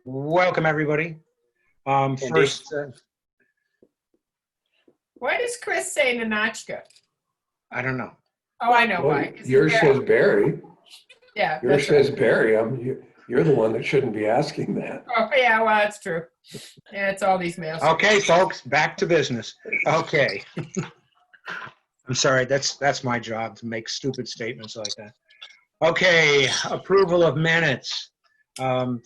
Welcome, everybody. First, Why does Chris say Nanachka? I don't know. Oh, I know why. Yours says Barry. Yeah. Yours says Barry. You're the one that shouldn't be asking that. Oh, yeah, well, that's true. Yeah, it's all these males. Okay, folks, back to business. Okay. I'm sorry, that's my job, to make stupid statements like that. Okay, approval of minutes.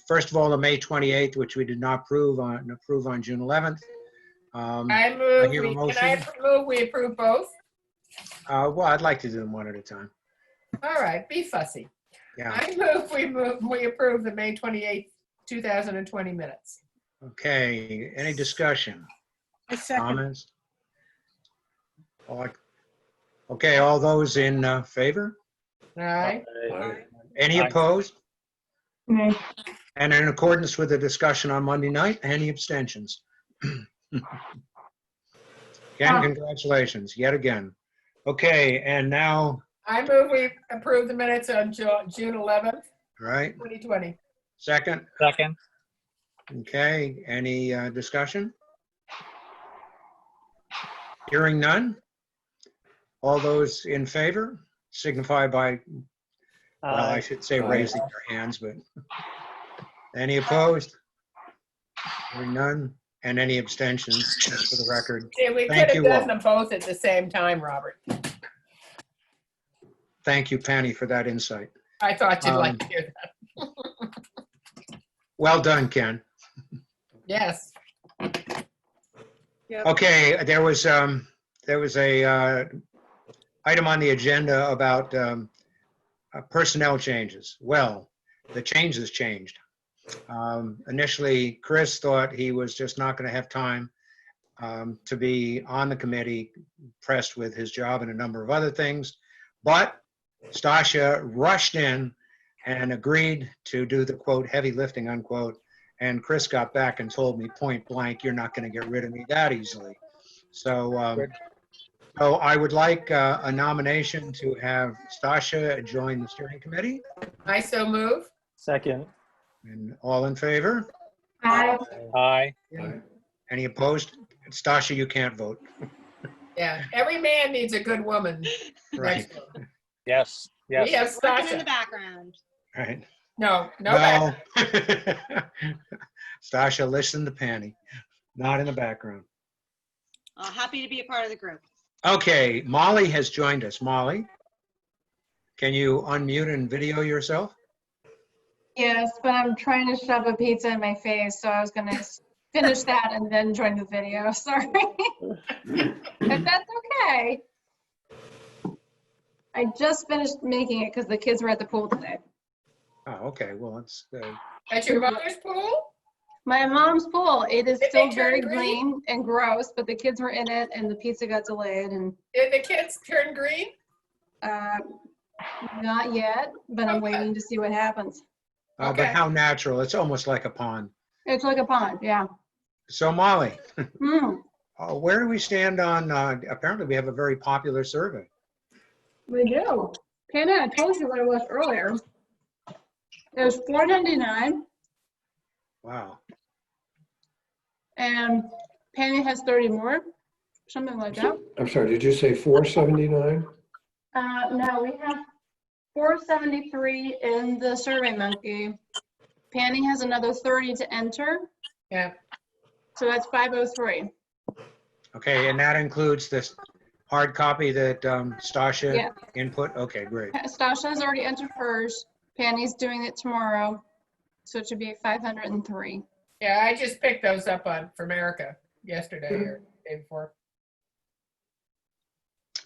First of all, the May 28th, which we did not approve on June 11th. I move, hear a can motion? I move we approve both? Well, I'd like to do them one at a time. All right, be fussy. Yeah. I move we approve the May 28th, 2020 minutes. Okay, any discussion? I second. Comments? Okay, all those in favor? All right? Any Aye. opposed? Nay. And in accordance with the discussion on Monday night, any abstentions? Ken, congratulations, yet again. Okay, and now, I move we approve the minutes on June 11th, right, 2020. second, Second. okay, any discussion? Hearing none? All those in favor signify by, well, I should say raising their hands, but any opposed? Hearing none, and any abstentions, just for the record. Yeah, we Thank could have you done all. them both at the same time, Robert. Thank you, Penny, for that insight. I thought you'd like to hear that. Well done, Ken. Yes. Yep. Okay, there was a item on the agenda about personnel changes. Well, the changes changed. Initially, Chris thought he was just not going to have time to be on the committee, pressed with his job and a number of other things. But Stasha rushed in and agreed to do the, quote, heavy lifting, unquote. And Chris got back and told me point blank, you're not going to get rid of me that easily. So, so I would like a nomination to have Stasha join the steering committee. I so move. Second. And all in favor? Aye. Aye. Any opposed? Stasha, you can't vote. Yeah, every man needs a good woman. Right, next to him. Yes. We Yes. have Working in the Stasha. background. right. No back. Well, Stasha, listen to Penny, not in the background. Happy to be a part of the group. Okay, Molly has joined us. Molly, can you unmute and video yourself? Yes, but I'm trying to shove a pizza in my face, so I was gonna finish that and then join the video. Sorry. If that's okay. I just finished making it because the kids were at the pool today. Oh, okay, well, it's, At your mother's pool? My mom's pool, it is Did still they very turn green? green and gross, but the kids were in it and the pizza got delayed and Did the kids turn green? not yet, but I'm waiting to see what happens. but Okay. how natural, it's almost like a pond. It's like a pond, yeah. So Molly, Mm, where do we stand on, apparently we have a very popular survey. we do. Hannah, I told you what it was earlier. It was $4.99 Wow, and Penny has 30 more, something like that. I'm sorry, did you say 479? No, we have 473 in the Survey Monkey. Penny has another 30 to enter, Yeah. so that's 503. okay, and that includes this hard copy that Stasha Yeah. input? Okay, great. Stasha has already entered hers. Penny's doing it tomorrow, so it should be 503. Yeah, I just picked those up from Erica yesterday or the day before. It's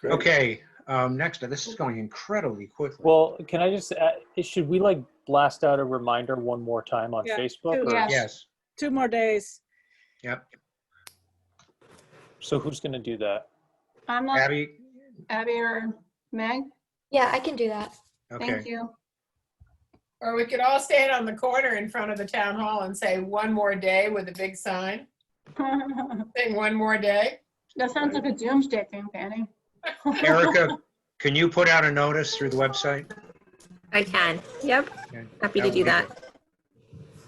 great. Okay, next, this is going incredibly quickly. Well, can I just, should we like blast out a reminder one more time on Yeah. Facebook? Or, Yes. Yes, 2 more days. yep. So who's going to do that? I'm not Abby, Abby or Meg. Yeah, I can do that. okay. Thank you. Or we could all stand on the corner in front of the town hall and say one more day with a big sign. Saying one more day. That sounds like a doomsday thing, Penny. Erica, can you put out a notice through the website? I can. Yep. Okay. Happy to would do be that. good.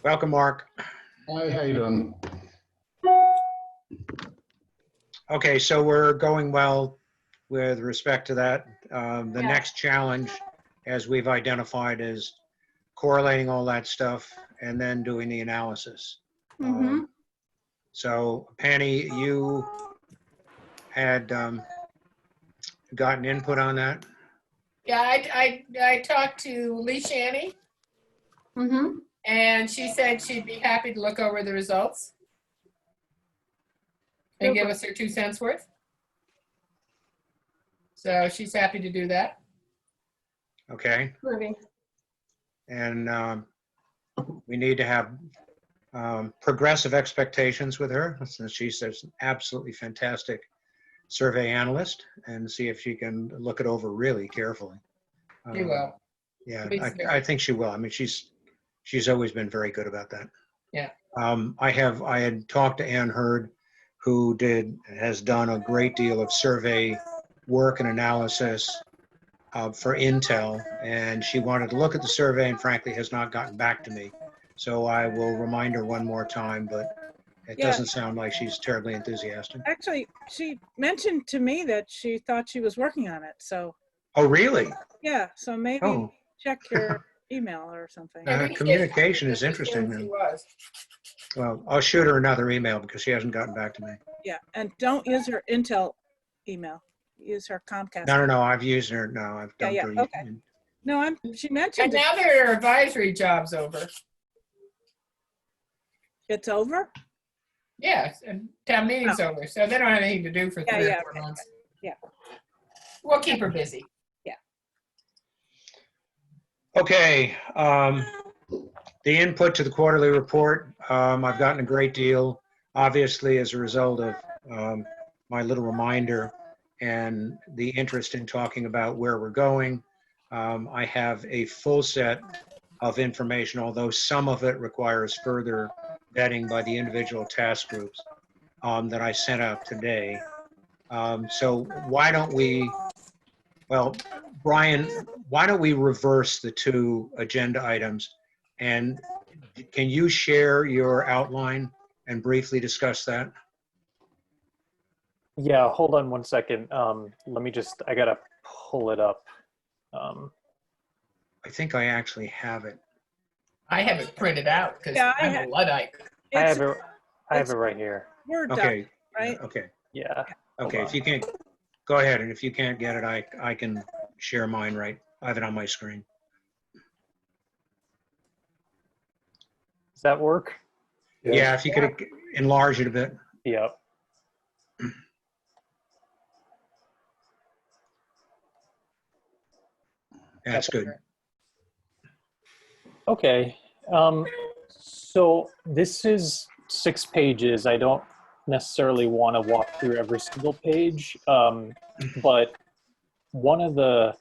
Welcome, Mark. Hi, how you doing? Okay, so we're going well with respect to that. The Yeah. next challenge, as we've identified, is correlating all that stuff and then doing the analysis. Mm-hmm. So Penny, you had gotten input on that? Yeah, I talked to Lee Shanny, Mm-hmm. and she said she'd be happy to look over the results and give us her 2 cents worth. So she's happy to do that. Okay, Groovy. and we need to have progressive expectations with her, since she's an absolutely fantastic survey analyst, and see if she can look it over really carefully. She will. Yeah, Be I think she will. I mean, she's always been very good about that. Yeah. I had talked to Ann Hurd, who has done a great deal of survey work and analysis for Intel, and she wanted to look at the survey and frankly has not gotten back to me. So I will remind her one more time, but it Yeah. doesn't sound like she's terribly enthusiastic. Actually, she mentioned to me that she thought she was working on it. So, Oh, really? yeah, so maybe Oh, check your email or something. Maybe she- communication is she interesting assumed she then. was. Well, I'll shoot her another email because she hasn't gotten back to me. Yeah, and don't use her Intel email. Use her Comcast. No, I've used her. No, I've Yeah, dumped yeah, her. okay. No, she And mentioned now their advisory job's over. it's over. Yes, and town meeting's over, so they don't have anything to do for Yeah, 3 yeah, or 4 months. yeah. We'll keep her busy. Okay, the input to the quarterly report, I've gotten a great deal, obviously as a result of my little reminder and the interest in talking about where we're going. I have a full set of information, although some of it requires further vetting by the individual task groups that I sent out today. So why don't we, well, Brian, why don't we reverse the 2 agenda items, and can you share your outline and briefly discuss that? Yeah, hold on one second. Let me I gotta pull it up. I think I actually have it. I have it printed out because Yeah, I'm a Luddite. I It's have it right here. Word doc, Okay, right? okay, Yeah. okay. Hold If you can't, go ahead, and if you can't get it, I can share mine, right? I have it on my screen. Does that work? Yeah, if you could enlarge it a bit. Yep. That's good. Okay. So this is 6 pages. I don't necessarily want to walk through every single page, but one of the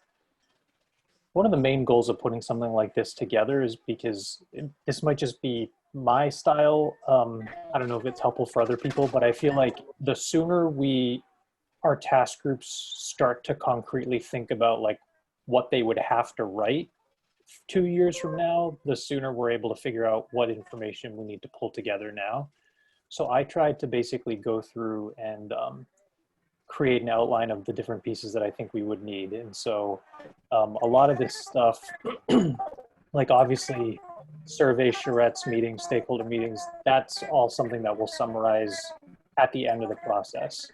main goals of putting something like this together is because this might just be my style. I don't know if it's helpful for other people, but I feel like the sooner our task groups start to concretely think about like what they would have to write 2 years from now, the sooner we're able to figure out what information we need to pull together now. So I tried to basically go through and create an outline of the different pieces that I think we would need. And so a lot of this stuff, like obviously survey, Charettes meetings, stakeholder meetings, that's all something that we'll summarize at the end of the process.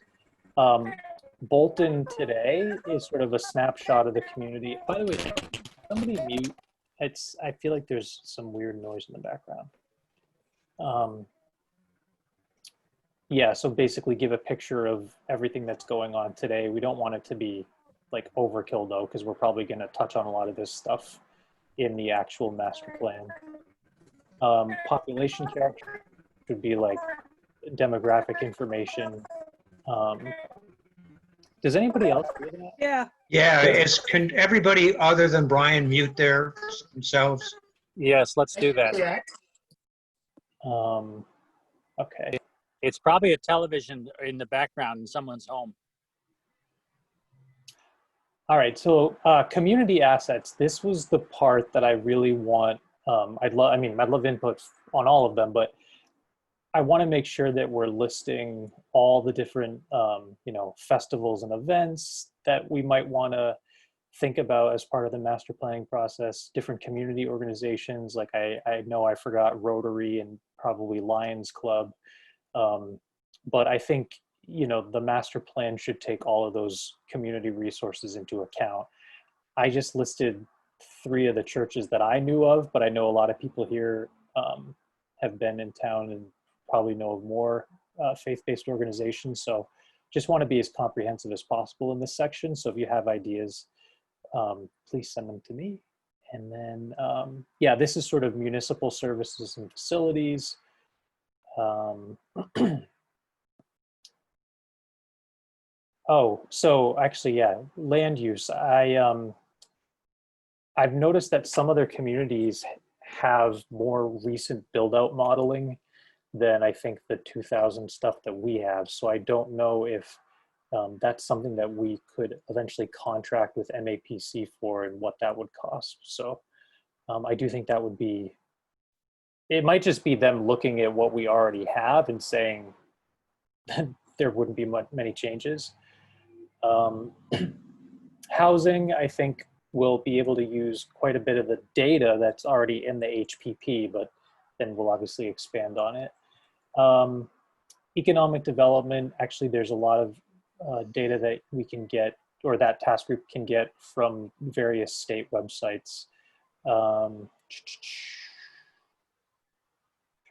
Bolton today is sort of a snapshot of the community. By the way, somebody mute. I feel like there's some weird noise in the background. Yeah, so basically give a picture of everything that's going on today. We don't want it to be like overkill though, because we're probably going to touch on a lot of this stuff in the actual master plan. Population character would be like demographic information. Does anybody else do that? Yeah. Yeah, can everybody other than Brian mute themselves? Yes, let's do that. Correct. Okay. It's probably a television in the background in someone's home. All right, so community assets, this was the part that I really want I'd love input on all of them, but I want to make sure that we're listing all the different, festivals and events that we might want to think about as part of the master planning process, different community organizations. Like I know I forgot Rotary and probably Lions Club. But I think, the master plan should take all of those community resources into account. I just listed 3 of the churches that I knew of, but I know a lot of people here have been in town and probably know of more faith-based organizations. So just want to be as comprehensive as possible in this section. So if you have ideas, please send them to me. And then, this is sort of municipal services and facilities. So actually, land use. I've noticed that some other communities have more recent build-out modeling than I think the 2000 stuff that we have. So I don't know if that's something that we could eventually contract with MAPC for and what that would cost. So I do think that would be, it might just be them looking at what we already have and saying there wouldn't be many changes. Housing, I think, will be able to use quite a bit of the data that's already in the HPP, but then we'll obviously expand on it. Economic development, actually, there's a lot of data that we can get, or that task group can get from various state websites.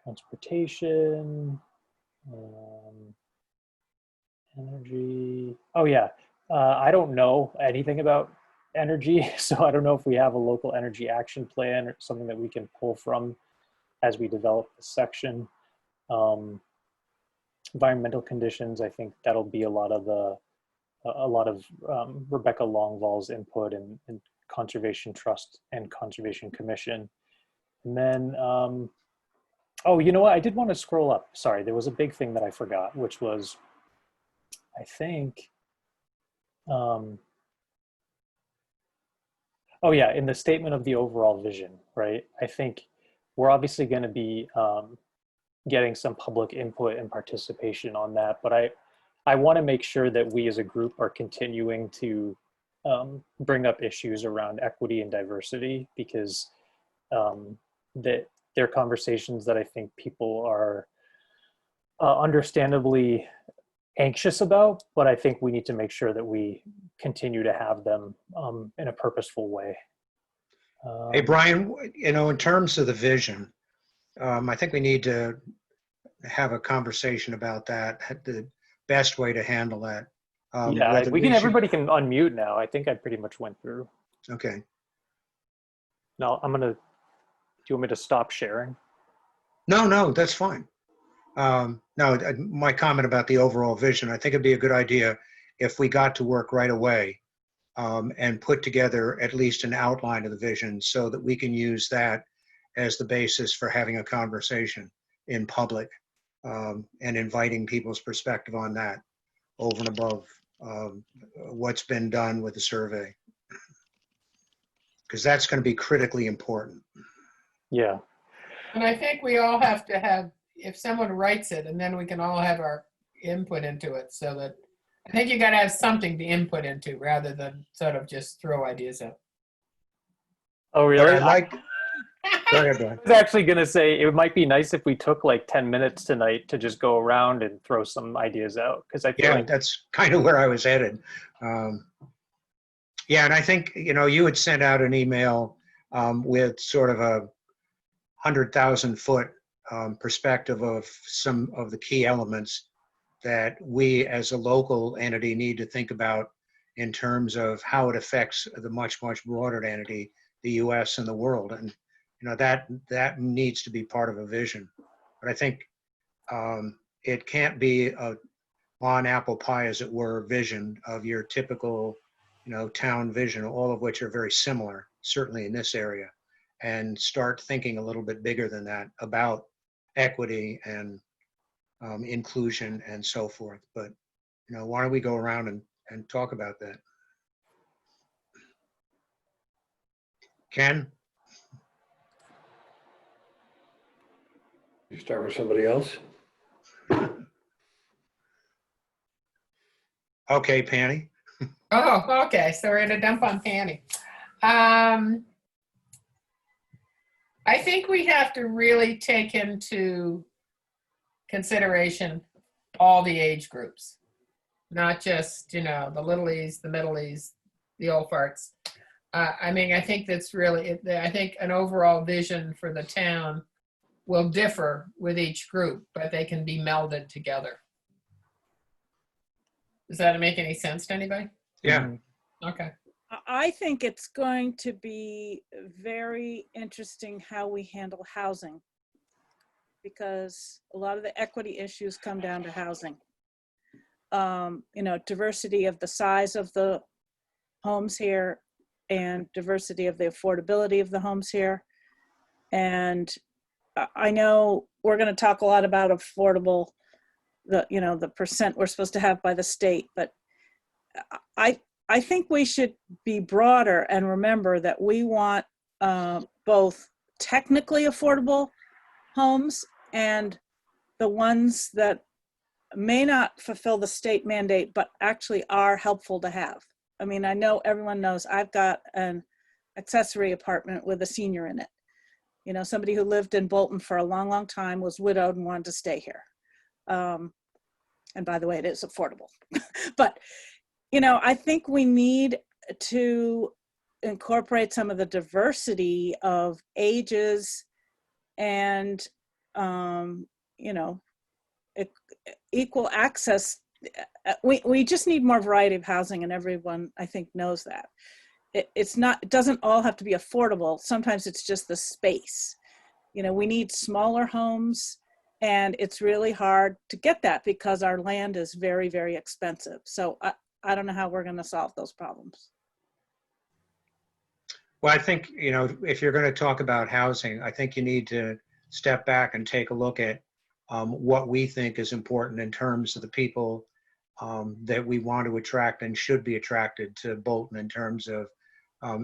Transportation, energy. Oh yeah, I don't know anything about energy, so I don't know if we have a local energy action plan or something that we can pull from as we develop the section. Environmental conditions, I think that'll be a lot of Rebecca Longvall's input and Conservation Trust and Conservation Commission. And then, oh, you know what? I did want to scroll up. Sorry, there was a big thing that I forgot, which was, I think, oh yeah, in the statement of the overall vision, right? I think we're obviously going to be getting some public input and participation on that, but I want to make sure that we as a group are continuing to bring up issues around equity and diversity, because that they're conversations that I think people are understandably anxious about, but I think we need to make sure that we continue to have them in a purposeful way. Hey, Brian, in terms of the vision, I think we need to have a conversation about that, the best way to handle that. Yeah, everybody can unmute now. I think I pretty much went through. Okay. No, do you want me to stop sharing? No, that's fine. No, my comment about the overall vision, I think it'd be a good idea if we got to work right away and put together at least an outline of the vision so that we can use that as the basis for having a conversation in public and inviting people's perspective on that over and above what's been done with the survey. Because that's going to be critically important. Yeah. And I think we all have to have, if someone writes it, and then we can all have our input into it, so that I think you got to have something to input into rather than sort of just throw ideas out. Oh, really? Go ahead, Brian. I was actually going to say it might be nice if we took like 10 minutes tonight to just go around and throw some ideas out, because I feel like that's kind of where I was headed. Yeah, and I think, you had sent out an email with sort of a 100,000-foot perspective of some of the key elements that we as a local entity need to think about in terms of how it affects the much, much broader entity, the US and the world. And that needs to be part of a vision. But I think it can't be a on apple pie, as it were, vision of your typical, town vision, all of which are very similar, certainly in this area, and start thinking a little bit bigger than that about equity and inclusion and so forth. But, why don't we go around and talk about that? Ken? start with somebody else? Okay, Penny. Oh, okay, so we're gonna dump on Fanny. I think we have to really take into consideration all the age groups, not just, you know, the littlies, the middlies, the old farts. I mean, I think that's really, I think an overall vision for the town will differ with each group, but they can be melded together. Does that make any sense to anybody? Yeah. Okay. I think it's going to be very interesting how we handle housing, because a lot of the equity issues come down to housing. You know, diversity of the size of the homes here and diversity of the affordability of the homes here. And I know we're going to talk a lot about affordable, the percent we're supposed to have by the state, but I think we should be broader and remember that we want both technically affordable homes and the ones that may not fulfill the state mandate, but actually are helpful to have. I mean, I know everyone knows I've got an accessory apartment with a senior in it. You know, somebody who lived in Bolton for a long, long time, was widowed and wanted to stay here. And by the way, it is affordable. But, you know, I think we need to incorporate some of the diversity of ages and, you know, equal access. We just need more variety of housing, and everyone, I think, knows that. It doesn't all have to be affordable. Sometimes it's just the space. You know, we need smaller homes, and it's really hard to get that because our land is very, very expensive. So I don't know how we're going to solve those problems. Well, I think, you know, if you're going to talk about housing, I think you need to step back and take a look at what we think is important in terms of the people that we want to attract and should be attracted to Bolton in terms of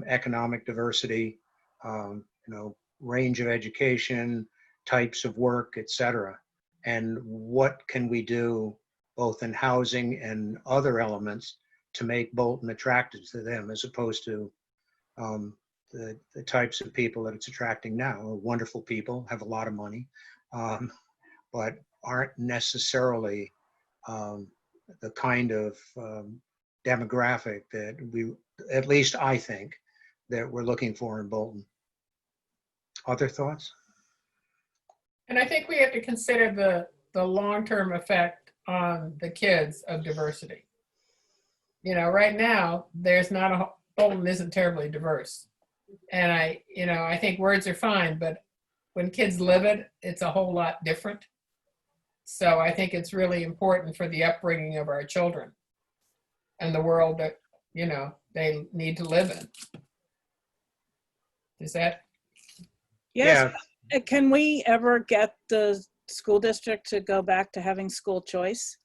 economic diversity, you know, range of education, types of work, et cetera. And what can we do both in housing and other elements to make Bolton attractive to them, as opposed to the types of people that it's attracting now. Wonderful people, have a lot of money, but aren't necessarily the kind of demographic that we, at least I think, that we're looking for in Bolton. Other thoughts? And I think we have to consider the long-term effect on the kids of diversity. You know, right now, Bolton isn't terribly diverse. And I think words are fine, but when kids live it, it's a whole lot different. So I think it's really important for the upbringing of our children and the world that, you know, they need to live in. Is that? Yes. Yeah. Can we ever get the school district to go back to having school choice?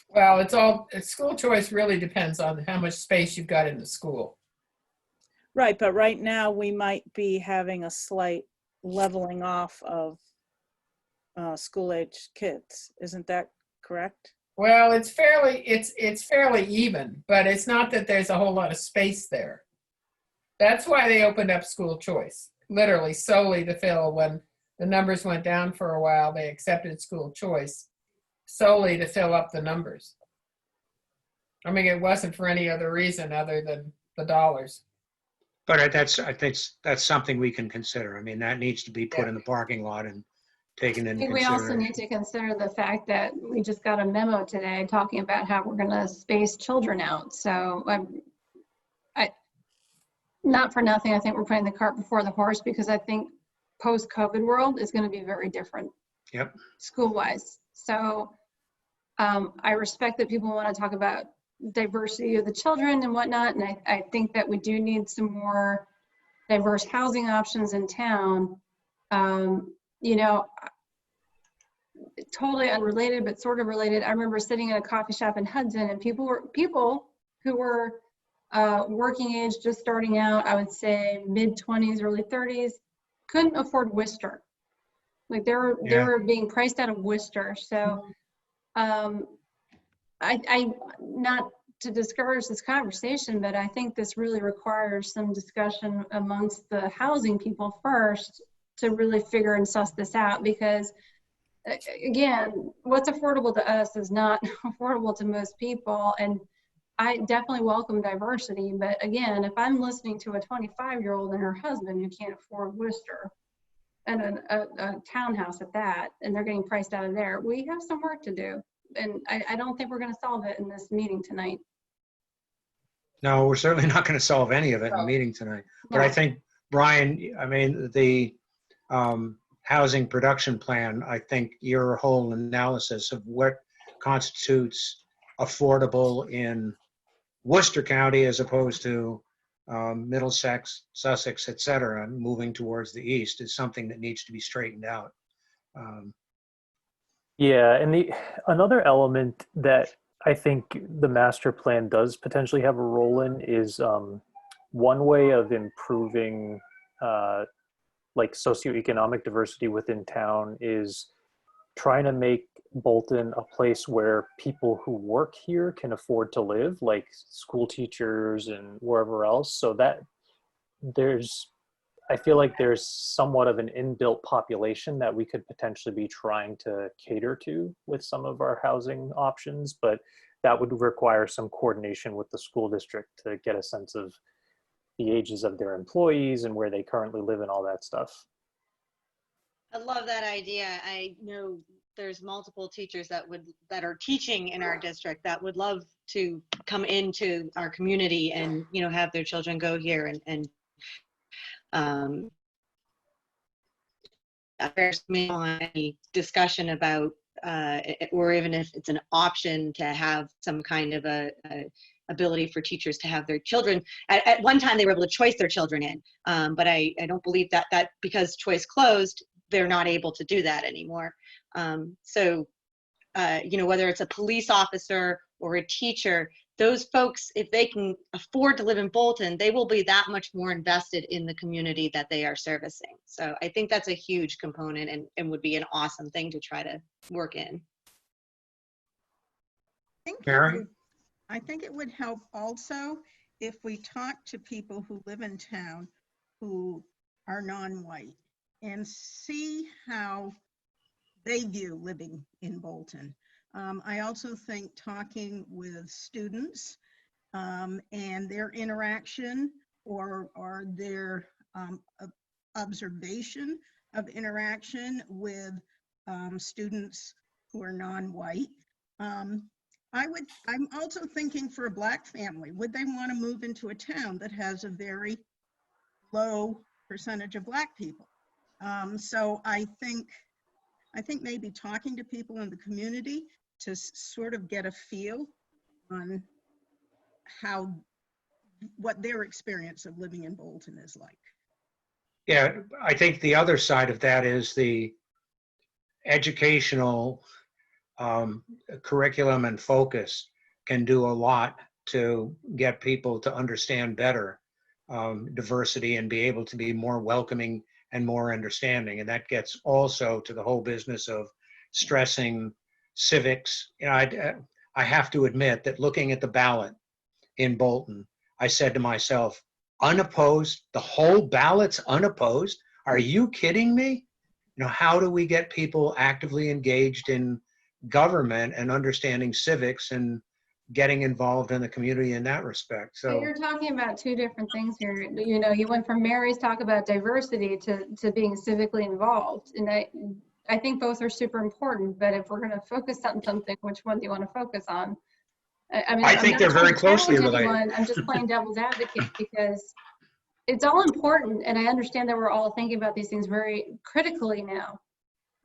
Well, school choice really depends on how much space you've got in the school. Right, but right now we might be having a slight leveling off of school-age kids. Isn't that correct? Well, it's fairly even, but it's not that there's a whole lot of space there. That's why they opened up school choice, literally solely to fill. When the numbers went down for a while, they accepted school choice solely to fill up the numbers. I mean, it wasn't for any other reason other than the dollars. But I think that's something we can consider. I mean, that needs to be put in the parking lot and taken into I think we consideration. also need to consider the fact that we just got a memo today talking about how we're going to space children out. So not for nothing, I think we're putting the cart before the horse, because I think post-COVID world is going to be very different. Yep. School-wise. So I respect that people want to talk about diversity of the children and whatnot, and I think that we do need some more diverse housing options in town. You know, totally unrelated, but sort of related. I remember sitting in a coffee shop in Hudson, and people who were working age, just starting out, I would say mid-20s, early 30s, couldn't afford Worcester. Like they Yeah. were being priced out of Worcester. So I not to discourage this conversation, but I think this really requires some discussion amongst the housing people first to really figure and suss this out, because again, what's affordable to us is not affordable to most people. And I definitely welcome diversity, but again, if I'm listening to a 25-year-old and her husband who can't afford Worcester and a townhouse at that, and they're getting priced out of there, we have some work to do. And I don't think we're going to solve it in this meeting tonight. No, we're certainly not going to solve any of it in the No. meeting tonight. But I No. think, Brian, I mean, the housing production plan, I think your whole analysis of what constitutes affordable in Worcester County as opposed to Middlesex, Sussex, et cetera, moving towards the east is something that needs to be straightened out. Yeah, and another element that I think the master plan does potentially have a role in is one way of improving like socioeconomic diversity within town is trying to make Bolton a place where people who work here can afford to live, like school teachers and wherever else. So that I feel like there's somewhat of an inbuilt population that we could potentially be trying to cater to with some of our housing options, but that would require some coordination with the school district to get a sense of the ages of their employees and where they currently live and all that stuff. I love that idea. I know there's multiple teachers that are teaching in our district that would love to come into our community and, you know, have their children go here and there's any discussion about or even if it's an option to have some kind of a ability for teachers to have their children. At one time they were able to choice their children in, but I don't believe that because choice closed, they're not able to do that anymore. So, you know, whether it's a police officer or a teacher, those folks, if they can afford to live in Bolton, they will be that much more invested in the community that they are servicing. So I think that's a huge component and would be an awesome thing to try to work in. Mary? I think it would help also if we talk to people who live in town who are non-white and see how they view living in Bolton. I also think talking with students and their interaction or their observation of interaction with students who are non-white. I'm also thinking for a Black family, would they want to move into a town that has a very low percentage of Black people? So I think maybe talking to people in the community to sort of get a feel on what their experience of living in Bolton is like. Yeah, I think the other side of that is the educational curriculum and focus can do a lot to get people to understand better diversity and be able to be more welcoming and more understanding. And that gets also to the whole business of stressing civics. You know, I have to admit that looking at the ballot in Bolton, I said to myself, unopposed, the whole ballot's unopposed? Are you kidding me? You know, how do we get people actively engaged in government and understanding civics and getting involved in the community in that respect? So you're talking about two different things here. You know, you went from Mary's talk about diversity to being civically involved. And I think both are super important, but if we're going to focus on something, which one do you want to focus on? I mean, I think they're very closely related. I'm just playing devil's advocate because it's all important. And I understand that we're all thinking about these things very critically now.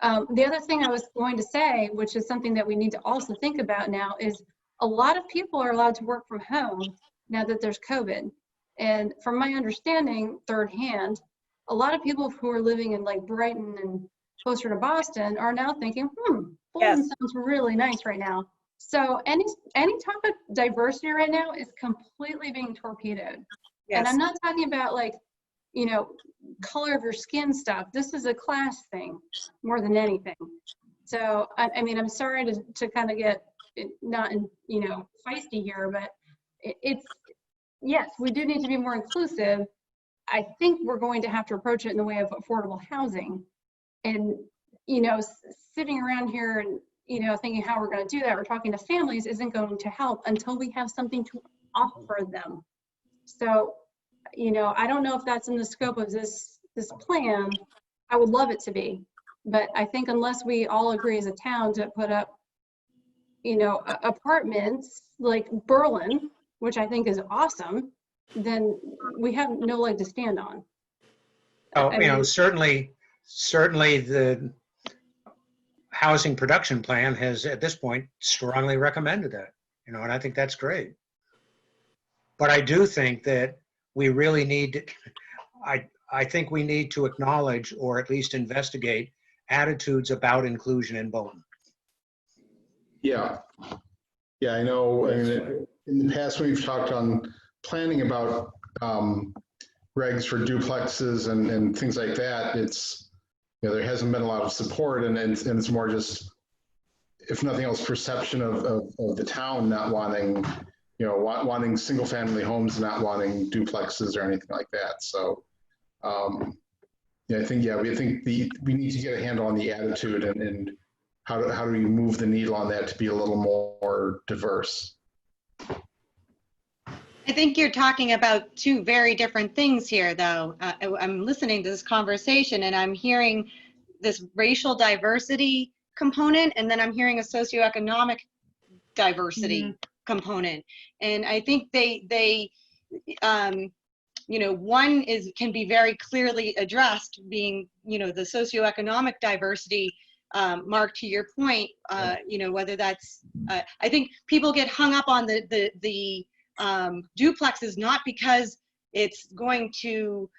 The other thing I was going to say, which is something that we need to also think about now, is a lot of people are allowed to work from home now that there's COVID. And from my understanding, third hand, a lot of people who are living in like Brighton and closer to Boston are now thinking, Bolton sounds really nice right now. So any type of diversity right now is completely being torpedoed. Yes. And I'm not talking about like you know, color of your skin stuff. This is a class thing more than anything. So, I mean, I'm sorry to kind of get not, you know, feisty here, but it's, yes, we do need to be more inclusive. I think we're going to have to approach it in the way of affordable housing. And, you know, sitting around here and, you know, thinking how we're going to do that, we're talking to families, isn't going to help until we have something to offer them. So, you know, I don't know if that's in the scope of this plan. I would love it to be, but I think unless we all agree as a town to put up, you know, apartments like Berlin, which I think is awesome, then we have no leg to stand on. Oh, I you know, mean, certainly the housing production plan has, at this point, strongly recommended that, you know, and I think that's great. But I do think that we really need, I think we need to acknowledge or at least investigate attitudes about inclusion in Bolton. Yeah. Yeah, I know. I mean, in the past, we've talked on planning about regs for duplexes and things like that. It's, you know, there hasn't been a lot of support, and it's more just, if nothing else, perception of the town not wanting, you know, wanting single family homes, not wanting duplexes or anything like that. So, yeah, I think, we need to get a handle on the attitude and how do we move the needle on that to be a little more diverse. I think you're talking about two very different things here, though. I'm listening to this conversation and I'm hearing this racial diversity component, and then I'm hearing a socioeconomic diversity component. And I think they you know, one can be very clearly addressed, being, you know, the socioeconomic diversity. Mark, to your point, you know, whether that's, I think people get hung up on the duplexes, not because it's going to,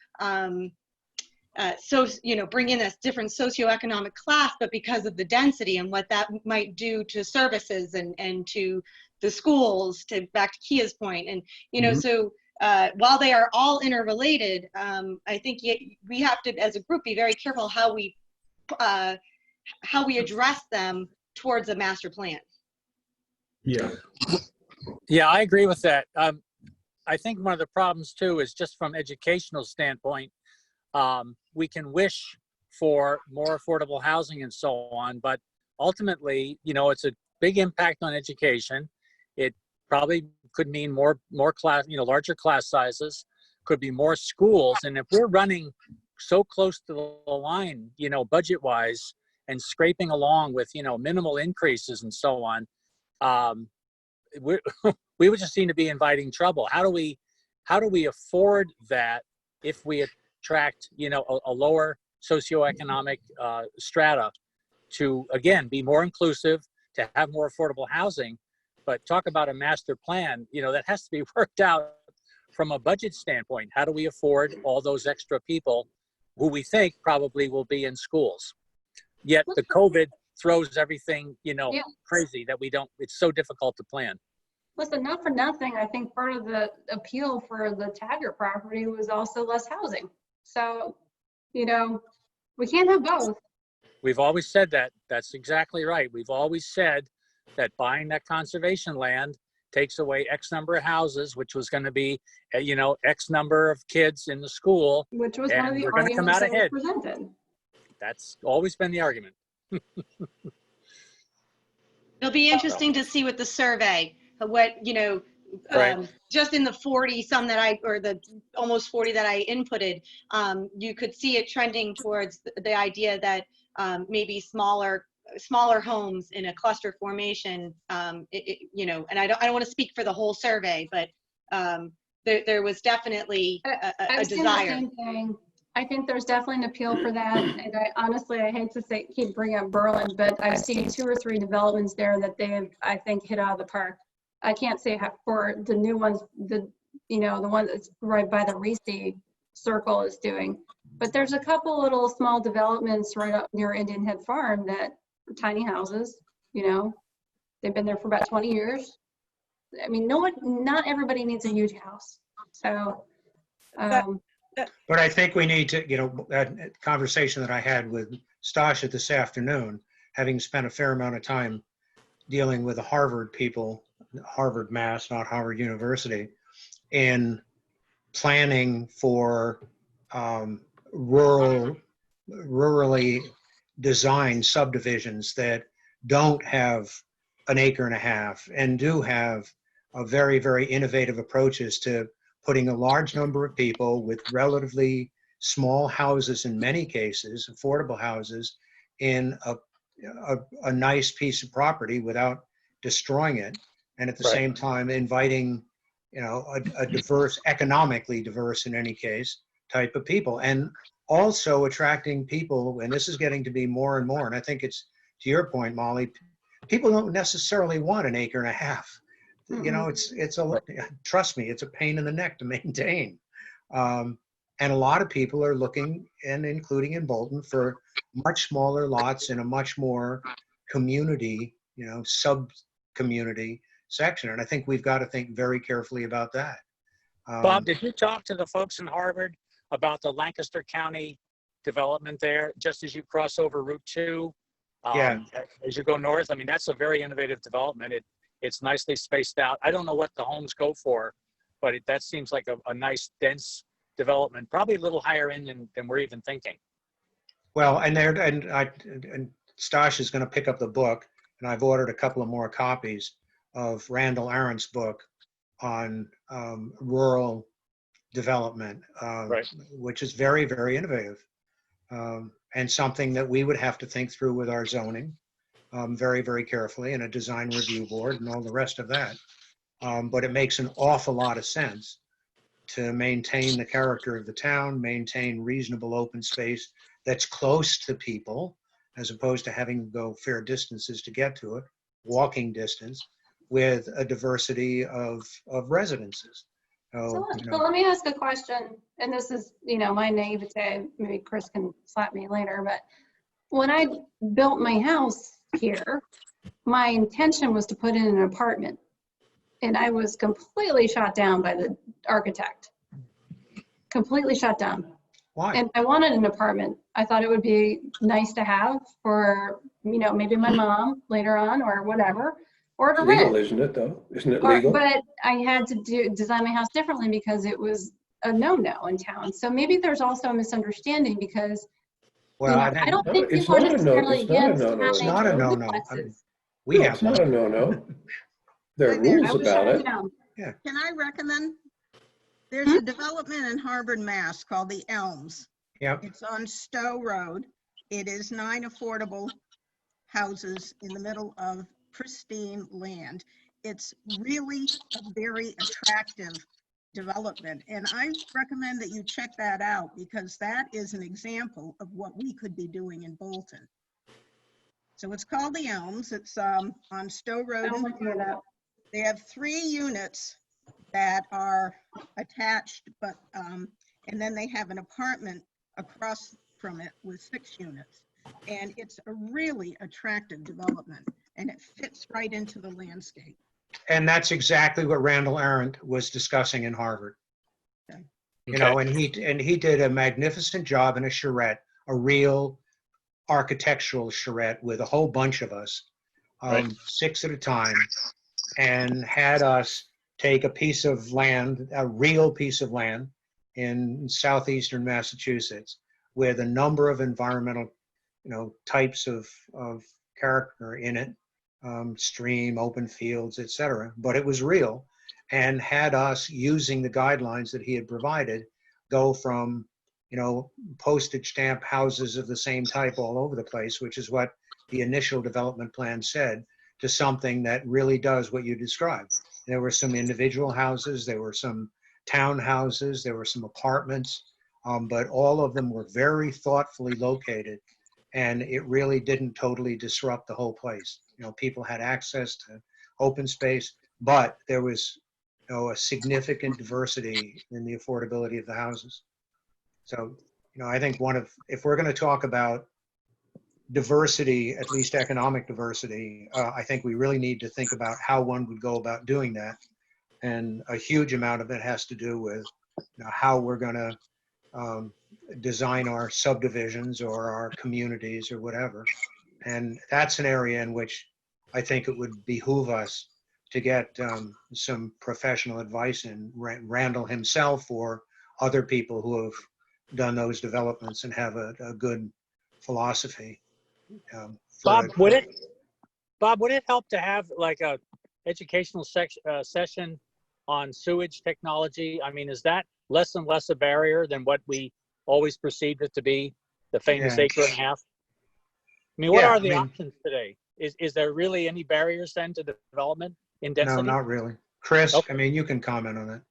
you know, bring in a different socioeconomic class, but because of the density and what that might do to services and to the schools, back to Kia's point. And, you know, so while they are all interrelated, I think we have to, as a group, be very careful how we address them towards a master plan. Yeah. Yeah, I agree with that. I think one of the problems too is just from educational standpoint, we can wish for more affordable housing and so on, but ultimately, you know, it's a big impact on education. It probably could mean more class, you know, larger class sizes, could be more schools. And if we're running so close to the line, you know, budget wise, and scraping along with, you know, minimal increases and so on, we would just seem to be inviting trouble. How do we afford that if we attract, you know, a lower socioeconomic strata to, again, be more inclusive, to have more affordable housing? But talk about a master plan, you know, that has to be worked out from a budget standpoint. How do we afford all those extra people who we think probably will be in schools? Yet the COVID throws everything, you know, crazy that it's so difficult to plan. Listen, not for nothing, I think part of the appeal for the Taggart property was also less housing. So, you know, we can't have both. We've always said that. That's exactly right. We've always said that buying that conservation land takes away X number of houses, which was going to be, you know, X number of kids in the school. Which was one of the arguments that was presented. That's always been the argument. It'll be interesting to see with the survey, what, you know, just in the 40 some that or the almost 40 that I inputted, you could see it trending towards the idea that maybe smaller homes in a cluster formation, you know, and I don't want to speak for the whole survey, but there was definitely a desire. I think there's definitely an appeal for that. And I hate to keep bringing up Berlin, but I've seen 2 or 3 developments there that they have, I think, hit out of the park. I can't say for the new ones, you know, the one that's right by the Reese Circle is doing, but there's a couple little small developments right up near Indian Head Farm that are tiny houses, you know, they've been there for about 20 years. I mean, not everybody needs a huge house. So, But I think we need to, that conversation that I had with Stasha this afternoon, having spent a fair amount of time dealing with the Harvard people, Harvard Mass, not Harvard University, in planning for rurally designed subdivisions that don't have an acre and a half and do have a very, very innovative approaches to putting a large number of people with relatively small houses, in many cases, affordable houses, in a nice piece of property without destroying it. And at the Right. same time, inviting, a diverse, economically diverse in any case, type of people. And also attracting people, and this is getting to be more and more, and I think it's, to your point, Molly, people don't necessarily want an acre and a half. Trust me, it's a pain in the neck to maintain. And a lot of people are looking, and including in Bolton, for much smaller lots in a much more community, sub-community section. And I think we've got to think very carefully about that. Bob, did you talk to the folks in Harvard about the Lancaster County development there, just as you cross over Route 2? Yeah. As you go north, I mean, that's a very innovative development. It's nicely spaced out. I don't know what the homes go for, but that seems like a nice, dense development, probably a little higher end than we're even thinking. Well, and Stash is going to pick up the book, and I've ordered a couple of more copies of Randall Arendt's book on rural development, Right. which is very, very innovative, and something that we would have to think through with our zoning very, very carefully, and a design review board and all the rest of that. But it makes an awful lot of sense to maintain the character of the town, maintain reasonable open space that's close to people, as opposed to having to go fair distances to get to it, walking distance, with a diversity of residences. So let me ask a question, and this is, my naivete, maybe Chris can slap me later, but when I built my house here, my intention was to put in an apartment, and I was completely shot down by the architect. Completely shut down. Why? And I wanted an apartment. I thought it would be nice to have for, maybe my mom later on or whatever, or to It's legal, rent. isn't it, though? Isn't it legal? But I had to design my house differently because it was a no-no in town. So maybe there's also a misunderstanding because Well, I don't think It's people are not a no- necessarily it's not a against no-no. It's not a having no-no. duplexes. We No, have it's not a no-no. There are Hi there. rules I was about shut it. down. Can I recommend? There's a development in Harvard, Mass. called the Elms. Yep. It's on Stowe Road. It is 9 affordable houses in the middle of pristine land. It's really a very attractive development. And I recommend that you check that out because that is an example of what we could be doing in Bolton. So it's called the Elms. It's on Stowe Road. I'm looking it up. They have 3 units that are attached, but and then they have an apartment across from it with 6 units. And it's a really attractive development, and it fits right into the landscape. And that's exactly what Randall Arendt was discussing in Harvard. Okay. And he did a magnificent job in a charrette, a real architectural charrette with a whole bunch of us, Right. 6 at a time, and had us take a piece of land, a real piece of land in southeastern Massachusetts with a number of environmental, types of character in it, stream, open fields, etc. But it was real, and had us using the guidelines that he had provided go from, postage stamp houses of the same type all over the place, which is what the initial development plan said, to something that really does what you described. There were some individual houses, there were some townhouses, there were some apartments, but all of them were very thoughtfully located, and it really didn't totally disrupt the whole place. People had access to open space, but there was a significant diversity in the affordability of the houses. So, I think if we're going to talk about diversity, at least economic diversity, I think we really need to think about how one would go about doing that. And a huge amount of it has to do with how we're going to design our subdivisions or our communities or whatever. And that's an area in which I think it would behoove us to get some professional advice in Randall himself or other people who have done those developments and have a good philosophy. Bob, would it help to have like a educational session on sewage technology? I mean, is that less and less a barrier than what we always perceived it to be, the famous Yeah. acre and a half? I mean, what Yeah, are I the mean- options today? Is there really any barriers then to development in No, density? not really. Chris, Okay. I mean, you can comment on that.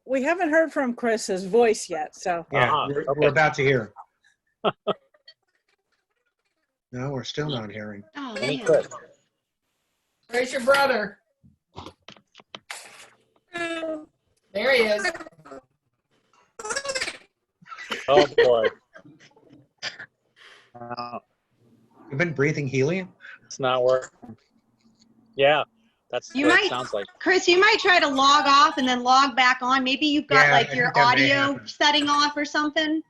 We haven't heard from Chris's voice yet, so. Yeah, Uh-huh, we're okay. about to hear. No, we're still not hearing. Oh, Any man. Chris? Where's your brother? There he is. Oh, boy. You've been breathing helium? It's not working. Yeah, that's You what might- it sounds like. Chris, you might try to log off and then log back on. Maybe you've got Yeah, like I your think that may audio happen. setting off or something.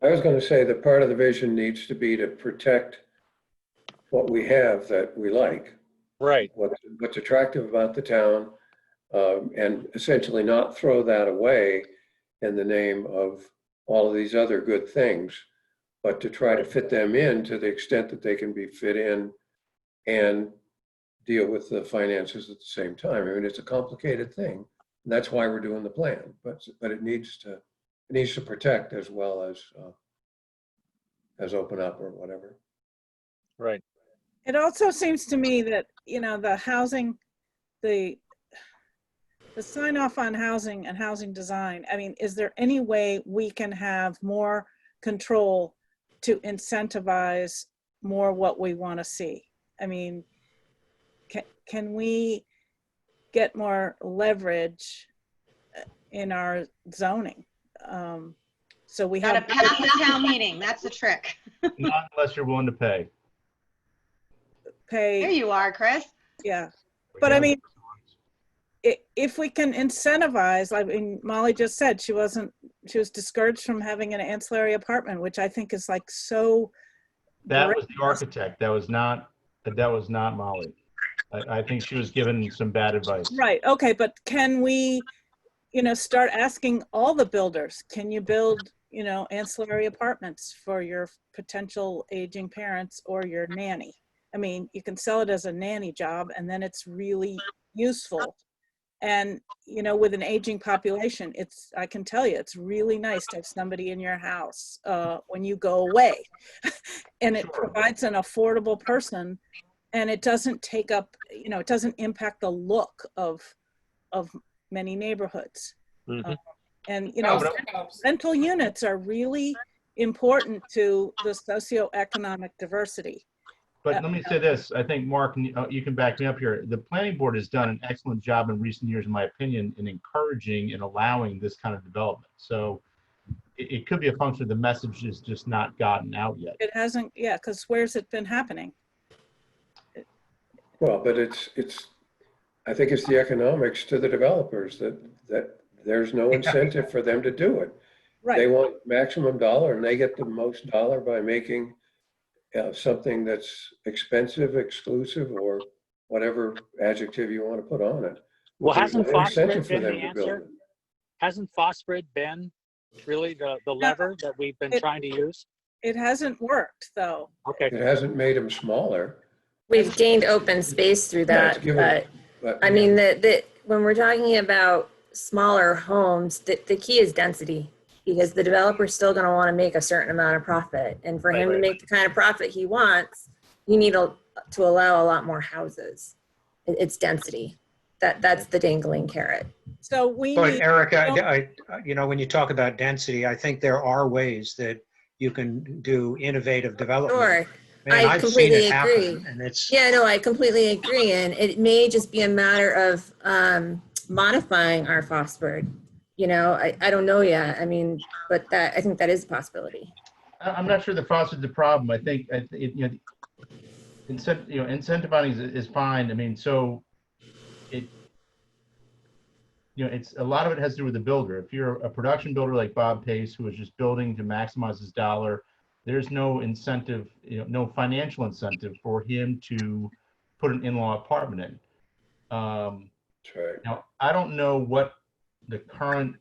I was going to say that part of the vision needs to be to protect what we have that we like, Right. what's attractive about the town, and essentially not throw that away in the name of all of these other good things, but to try to fit them in to the extent that they can be fit in and deal with the finances at the same time. I mean, it's a complicated thing. And that's why we're doing the plan, but it needs to protect as well as open up or whatever. Right. It also seems to me that, you know, the housing, the sign off on housing and housing design, I mean, is there any way we can have more control to incentivize more what we want to see? I mean, can we get more leverage in our zoning? So we Gotta have pass the town meeting. That's the trick. Not unless you're willing to pay. There pay, you are, Chris. yeah. But I mean, if we can incentivize, I mean, Molly just said she was discouraged from having an ancillary apartment, which I think is like so. That great. was the architect. That was not Molly. I think she was given some bad advice. Right, okay, but can we, you know, start asking all the builders, can you build, you know, ancillary apartments for your potential aging parents or your nanny? I mean, you can sell it as a nanny job and then it's really useful. And, you know, with an aging population, I can tell you, it's really nice to have somebody in your house when you go away. And it provides an affordable person, and it doesn't take up, you know, it doesn't impact the look of many neighborhoods. Mhm. And, you know, rental units are really important to the socioeconomic diversity. But let me say this, I think, Mark, you can back me up here. The planning board has done an excellent job in recent years, in my opinion, in encouraging and allowing this kind of development. So it could be a function of the message is just not gotten out yet. It hasn't, yeah, because where's it been happening? Well, but I think it's the economics to the developers that there's no incentive for them to do it. They Right, want maximum dollar and they get the most dollar by making something that's expensive, exclusive, or whatever adjective you want to put on it. Well, There's hasn't no incentive Phosphid for been them the to build answer? it. Hasn't Phosphid been really the lever that we've been trying to use? it hasn't worked though. Okay. It hasn't made them smaller. We've gained open space through Yeah, it's that, given- but I mean, when we're talking about smaller homes, the key is density, because the developer's still going to want to make a certain amount of profit. And for him to make the kind of profit he wants, you need to allow a lot more houses. It's density. That's the dangling carrot. So we But need, Erica, you know, when you talk about density, I think there are ways that you can do innovative development. Sure. Man, I I've seen completely it happen, agree. and it's, Yeah, no, I completely agree. And it may just be a matter of modifying our phosphid. You know, I don't know yet. I mean, but I think that is a possibility. I'm not sure the phosphid's the problem. I think, incentivizing is fine. I mean, so it's a lot of it has to do with the builder. If you're a production builder like Bob Pace, who is just building to maximize his dollar, there's no incentive, no financial incentive for him to put an in-law apartment in. That's right. Now, I don't know what the current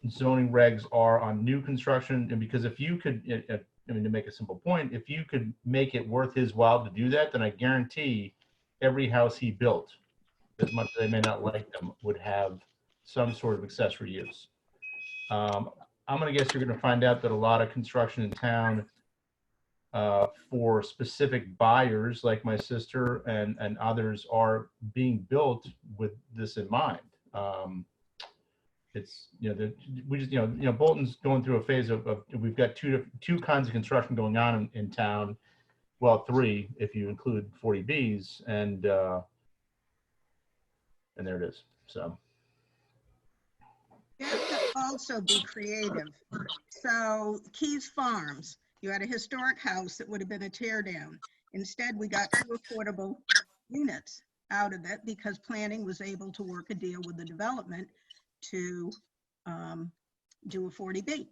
zoning regs are on new construction, and because if you could, to make a simple point, if you could make it worth his while to do that, then I guarantee every house he built, as much as they may not like them, would have some sort of accessory use. I'm going to guess you're going to find out that a lot of construction in town for specific buyers like my sister and others are being built with this in mind. It's, we just, Bolton's going through a phase of we've got two kinds of construction going on in town. Well, three, if you include 40Bs, and there it is. So. You have to also be creative. So Keys Farms, you had a historic house that would have been a tear down. Instead, we got 2 affordable units out of it because planning was able to work a deal with the development to do a 40B.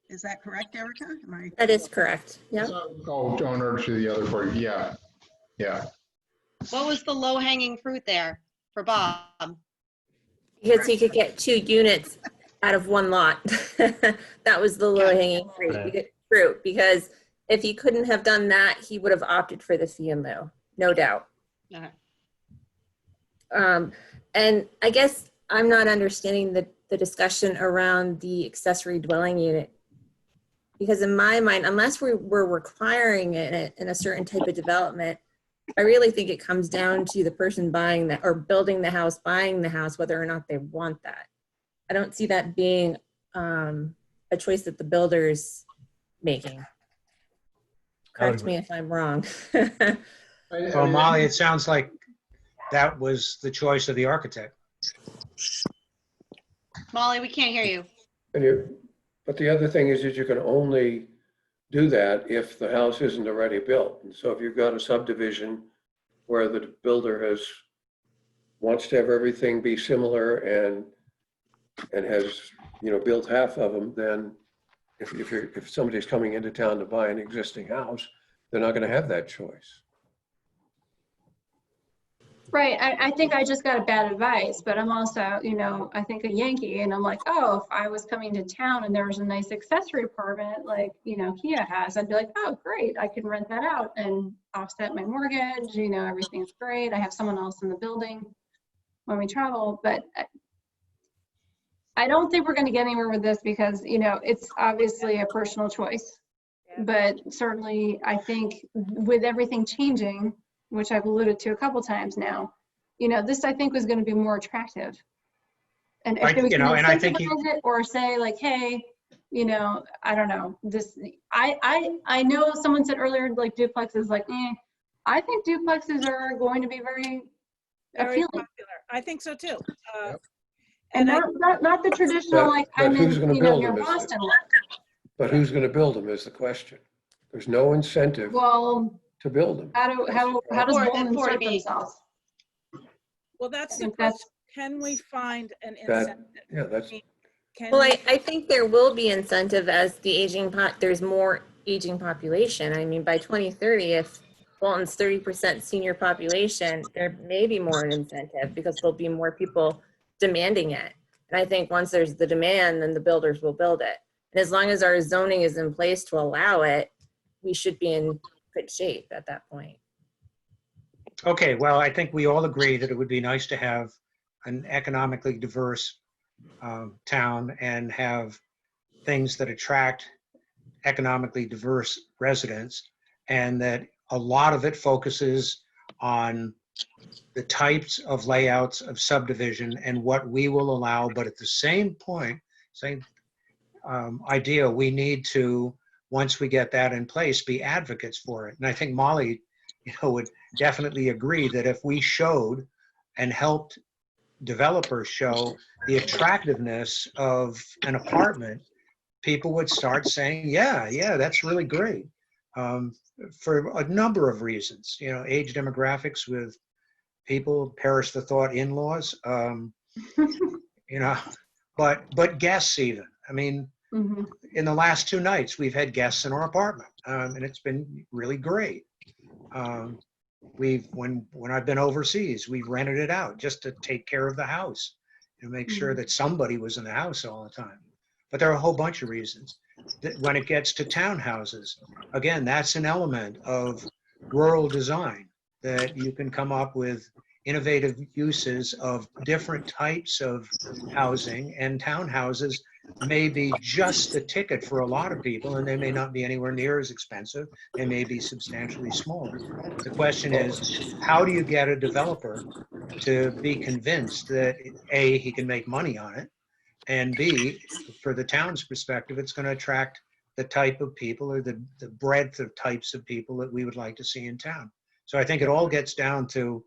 Is that correct, Erica? That is correct. Yeah. Oh, donor to the other party. Yeah. What was the low hanging fruit there for Bob? Because he could get 2 units out of 1 lot. That was the low hanging fruit. Because if he couldn't have done that, he would have opted for the fee in lieu, no doubt. Okay. And I guess I'm not understanding the discussion around the accessory dwelling unit. Because in my mind, unless we're requiring it in a certain type of development, I really think it comes down to the person buying that or building the house, buying the house, whether or not they want that. I don't see that being a choice that the builder's making. Correct me if I'm wrong. Well, Molly, it sounds like that was the choice of the architect. Molly, we can't hear you. But the other thing is that you can only do that if the house isn't already built. And so if you've got a subdivision where the builder wants to have everything be similar and has, built half of them, then if somebody's coming into town to buy an existing house, they're not going to have that choice. Right. I think I just got a bad advice, but I'm also, I think a Yankee, and I'm like, oh, if I was coming to town and there was a nice accessory apartment like, Kia has, I'd be like, oh, great. I can rent that out and offset my mortgage. Everything's great. I have someone else in the building when we travel, but I don't think we're going to get anywhere with this because, it's obviously a personal choice, but certainly I think with everything changing, which I've alluded to a couple times now, this I think was going to be more attractive. And if we can incentivize it or say like, hey, I don't know, this, I know someone said earlier, like duplexes, like, I think duplexes are going to be very appealing. Popular. I think so too. And not the traditional, like, I'm in, near Boston. But who's going to build them is the question. There's no incentive. Well, to build them. How does Bolden insert themselves? Well, that's the question. Can we find an incentive? Well, I think there will be incentive as the there's more aging population. I mean, by 2030, if Bolton's 30% senior population, there may be more incentive because there'll be more people demanding it. And I think once there's the demand, then the builders will build it. And as long as our zoning is in place to allow it, we should be in good shape at that point. Okay, well, I think we all agree that it would be nice to have an economically diverse town and have things that attract economically diverse residents, and that a lot of it focuses on the types of layouts of subdivision and what we will allow, but at the same point, same idea, we need to, once we get that in place, be advocates for it. And I think Molly, would definitely agree that if we showed and helped developers show the attractiveness of an apartment, people would start saying, yeah, that's really great. For a number of reasons, age demographics with people, perish the thought, in-laws, you know, but guests even. I mean, Mhm. in the last 2 nights, we've had guests in our apartment, and it's been really great. When I've been overseas, we've rented it out just to take care of the house and make sure that somebody was in the house all the time. But there are a whole bunch of reasons. When it gets to townhouses, again, that's an element of rural design, that you can come up with innovative uses of different types of housing, and townhouses may be just the ticket for a lot of people, and they may not be anywhere near as expensive. They may be substantially smaller. The question is, how do you get a developer to be convinced that A, he can make money on it, and B, for the town's perspective, it's going to attract the type of people, or the breadth of types of people that we would like to see in town. So I think it all gets down to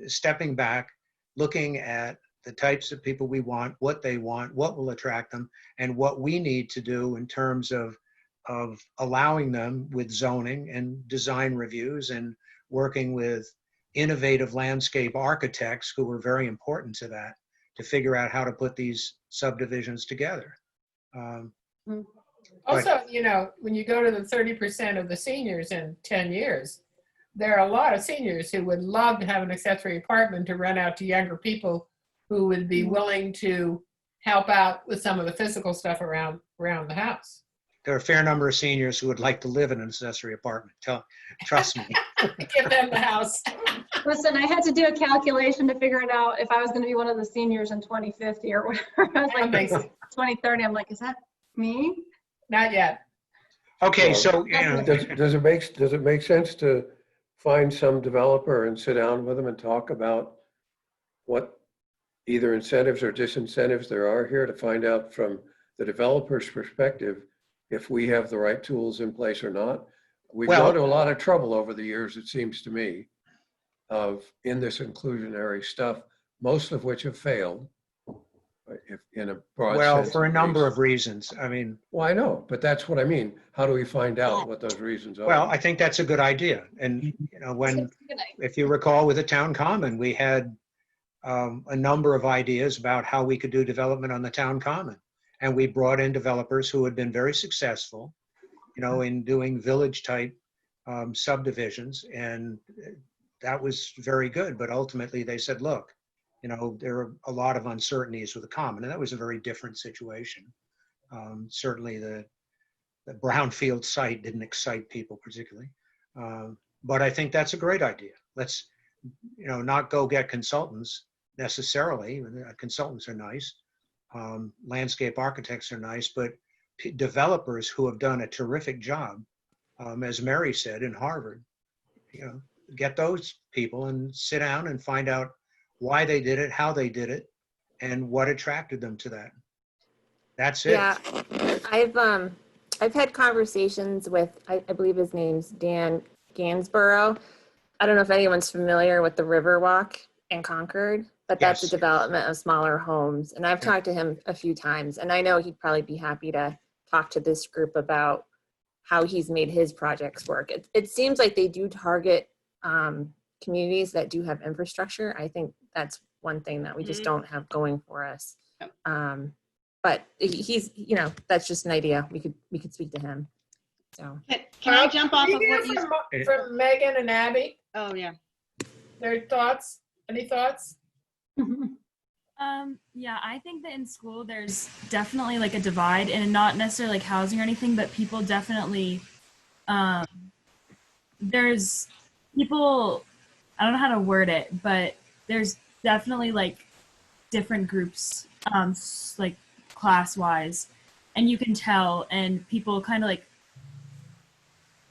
stepping back, looking at the types of people we want, what they want, what will attract them, and what we need to do in terms of allowing them with zoning and design reviews, and working with innovative landscape architects who are very important to that, to figure out how to put these subdivisions together. Also, you know, when you go to the 30% of the seniors in 10 years, there are a lot of seniors who would love to have an accessory apartment to rent out to younger people who would be willing to help out with some of the physical stuff around the house. There are a fair number of seniors who would like to live in an accessory apartment. Trust me. Give them the house. Listen, I had to do a calculation to figure it out if I was going to be one of the seniors in 2050 or whatever. I was That makes like, 2030. I'm like, is that me? Not yet. Okay, Well, so, you know, Does it make sense to find some developer and sit down with them and talk about what either incentives or disincentives there are here, to find out from the developer's perspective if we have the right tools in place or not? We've gone to a lot of trouble over the years, it seems to me, in this inclusionary stuff, most of which have failed, if in a broad well, sense. for a at number least. of reasons. I mean, Well, I know, but that's what I mean. How do we find out what those reasons are? well, I think that's a good idea. And, you know, if you recall, with the town common, we had a number of ideas about how we could do development on the town common. And we brought in developers who had been very successful, you know, in doing village type subdivisions. And that was very good. But ultimately they said, look, you know, there are a lot of uncertainties with the common. And that was a very different situation. Certainly the brownfield site didn't excite people particularly. But I think that's a great idea. Let's, you know, not go get consultants necessarily. Consultants are nice. Landscape architects are nice, but developers who have done a terrific job, as Mary said, in Harvard, you know, get those people and sit down and find out why they did it, how they did it, and what attracted them to that. That's it. Yeah, I've had conversations with, I believe his name's Dan Gansborough. I don't know if anyone's familiar with the Riverwalk in Concord, but that's a Yes. development of smaller homes. And I've talked to him a few times, and I know he'd probably be happy to talk to this group about how he's made his projects work. It seems like they do target communities that do have infrastructure. I think that's one thing that we just don't have going for us. But he's, you know, that's just an idea. We could speak to him. So Can I jump off of what you? From Megan and Abby, Oh, yeah. their thoughts? Any thoughts? Yeah, I think that in school there's definitely like a divide, and not necessarily like housing or anything, but people definitely, there's people, I don't know how to word it, but there's definitely like different groups, like class-wise, and you can tell, and people kind of like,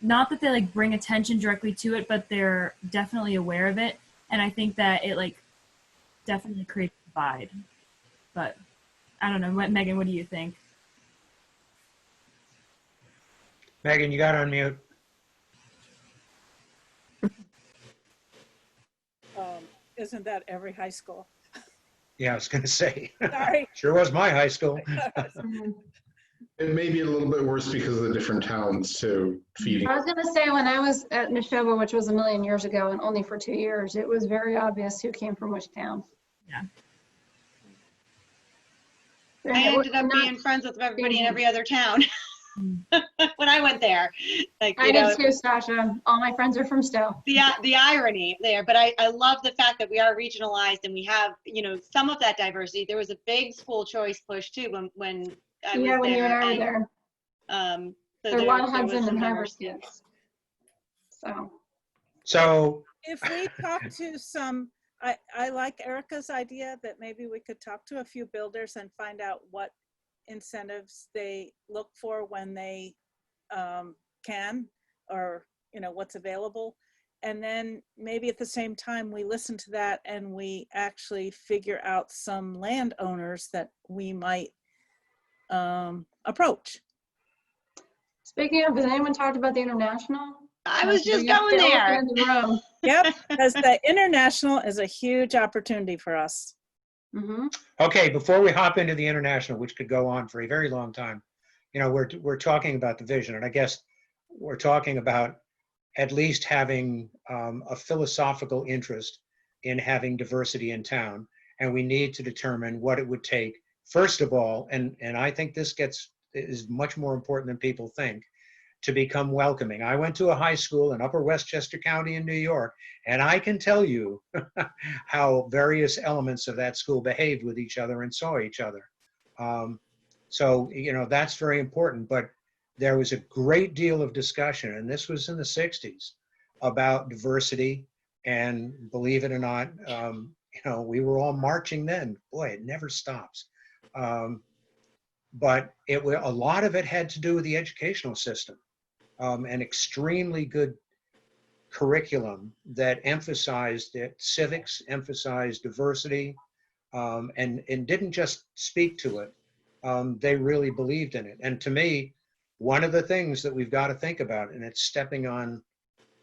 not that they like bring attention directly to it, but they're definitely aware of it, and I think that it like definitely creates a divide. But I don't know. Megan, what do you think? Megan, you got to unmute. Isn't that every high school? Yeah, I was going to say. Sorry. Sure was my high school. It may be a little bit worse because of the different towns too, feeding. I was gonna say, when I was at Neshoba, which was a million years ago and only for 2 years, it was very obvious who came from which town. Yeah. And I it was ended up not- being friends with everybody in every other town when I went there. Like, I you know, did too, Sasha. All my friends are from Stowe. the irony there, but I love the fact that we are regionalized and we have, you know, some of that diversity. There was a big school choice push too when I was Yeah, when you and I were and, there. so There were a lot of there was Hudson some and Harvard diversity. kids. So, So, If we talk to some, I like Erica's idea that maybe we could talk to a few builders and find out what incentives they look for when they can, or, you know, what's available. And then maybe at the same time, we listen to that and we actually figure out some landowners that we might approach. speaking of, has anyone talked about the international? I was just We have going the elephant there. in the room. Yep, because the international is a huge opportunity for us. Mhm. okay, before we hop into the international, which could go on for a very long time, you know, we're talking about the vision, and I guess we're talking about at least having a philosophical interest in having diversity in town, and we need to determine what it would take. First of all, and I think this is much more important than people think, to become welcoming. I went to a high school in Upper Westchester County in New York, and I can tell you how various elements of that school behaved with each other and saw each other. So, you know, that's very important, but there was a great deal of discussion, and this was in the 60s, about diversity, and believe it or not, you know, we were all marching then. Boy, it never stops. But a lot of it had to do with the educational system. An extremely good curriculum that emphasized civics, emphasized diversity, and didn't just speak to it. They really believed in it. And to me, one of the things that we've got to think about, and it's stepping on,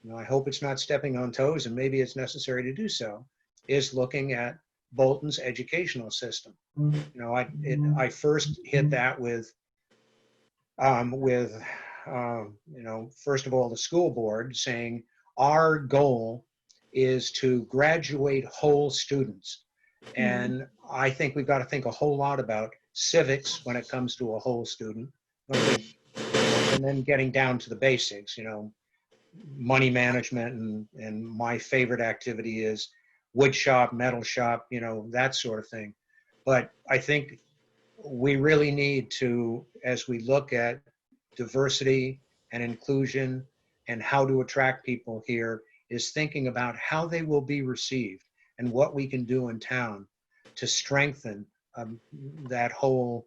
you know, I hope it's not stepping on toes, and maybe it's necessary to do so, is looking at Bolton's educational system. You know, I first hit that with you know, first of all, the school board saying our goal is to graduate whole students. And I think we've got to think a whole lot about civics when it comes to a whole student. And then getting down to the basics, you know, money management, and my favorite activity is wood shop, metal shop, you know, that sort of thing. But I think we really need to, as we look at diversity and inclusion and how to attract people here, is thinking about how they will be received and what we can do in town to strengthen that whole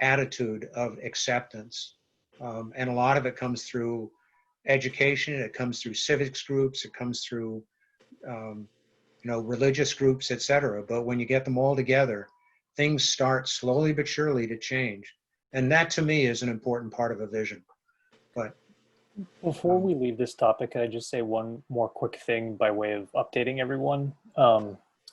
attitude of acceptance. And a lot of it comes through education, it comes through civics groups, it comes through you know, religious groups, etc. But when you get them all together, things start slowly but surely to change. And that to me is an important part of a vision. But before we leave this topic, can I just say one more quick thing by way of updating everyone?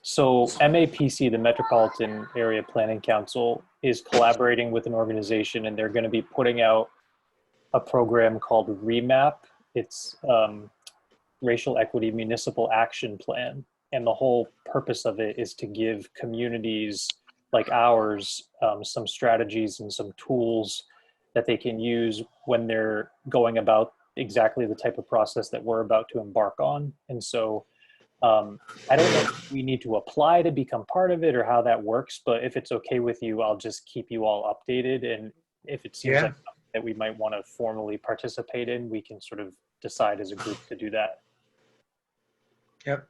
So MAPC, the Metropolitan Area Planning Council, is collaborating with an organization, and they're going to be putting out a program called REMAP. It's Racial Equity Municipal Action Plan. And the whole purpose of it is to give communities like ours some strategies and some tools that they can use when they're going about exactly the type of process that we're about to embark on. And so I don't know if we need to apply to become part of it or how that works, but if it's okay with you, I'll just keep you all updated. And if it seems like something that we might want to formally participate in, we can sort of decide as a group to do that. Yep.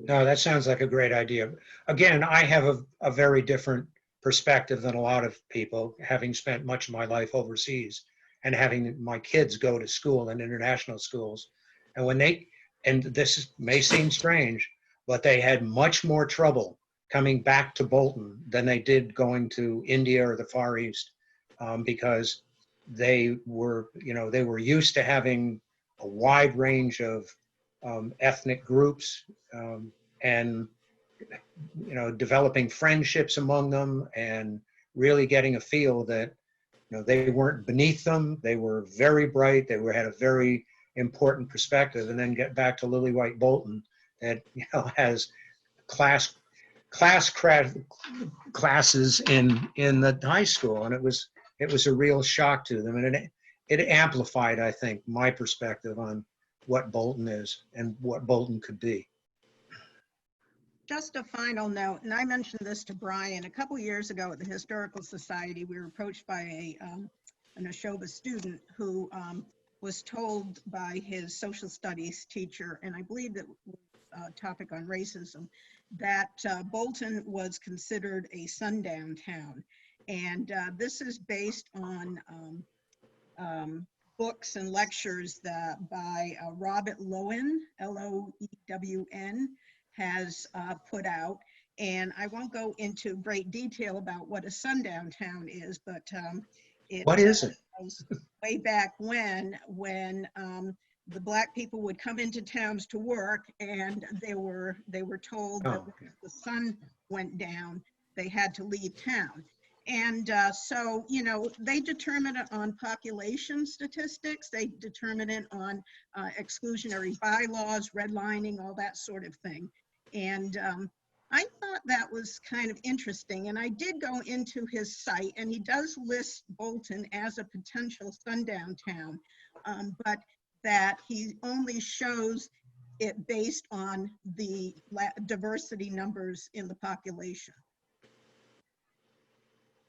No, that sounds like a great idea. Again, I have a very different perspective than a lot of people, having spent much of my life overseas and having my kids go to school in international schools. And when and this may seem strange, but they had much more trouble coming back to Bolton than they did going to India or the Far East, because they were, you know, they were used to having a wide range of ethnic groups, and, you know, developing friendships among them and really getting a feel that they weren't beneath them. They were very bright. They had a very important perspective. And then get back to Lily White Bolton that, has classes in the high school. And it was a real shock to them. And it amplified, I think, my perspective on what Bolton is and what Bolton could be. Just a final note, and I mentioned this to Brian a couple years ago at the Historical Society. We were approached by an Neshoba student who was told by his social studies teacher, and I believe that was a topic on racism, that Bolton was considered a sundown town. And this is based on books and lectures by Robert Lowen, Loewen, has put out. And I won't go into great detail about what a sundown town is, but What is it? Way back when the Black people would come into towns to work, and they were told that when the sun went down, they had to leave town. And so, they determine it on population statistics. They determine it on exclusionary bylaws, redlining, all that sort of thing. And I thought that was kind of interesting. And I did go into his site, and he does list Bolton as a potential sundown town, but that he only shows it based on the diversity numbers in the population.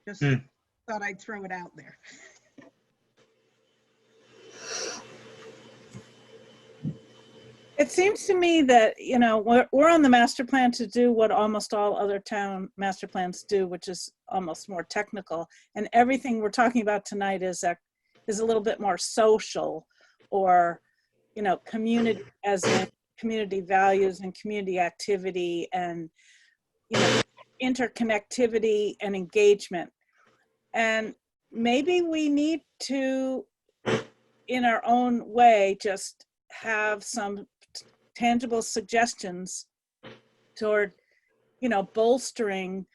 Just thought I'd throw it out there. It seems to me that, we're on the master plan to do what almost all other town master plans do, which is almost more technical. And everything we're talking about tonight is a little bit more social, or, community, as in community values and community activity and, interconnectivity and engagement. And maybe we need to, in our own way, just have some tangible suggestions toward, bolstering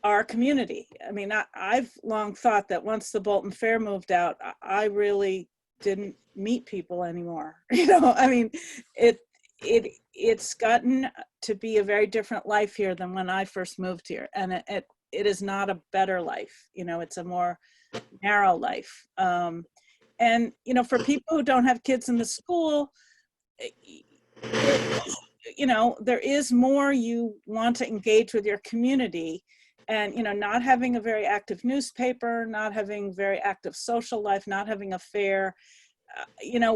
our community. I mean, I've long thought that once the Bolton Fair moved out, I really didn't meet people anymore. I mean, it's gotten to be a very different life here than when I first moved here. And it is not a better life. It's a more narrow life. And, for people who don't have kids in the school, there is more you want to engage with your community. And, not having a very active newspaper, not having very active social life, not having a fair,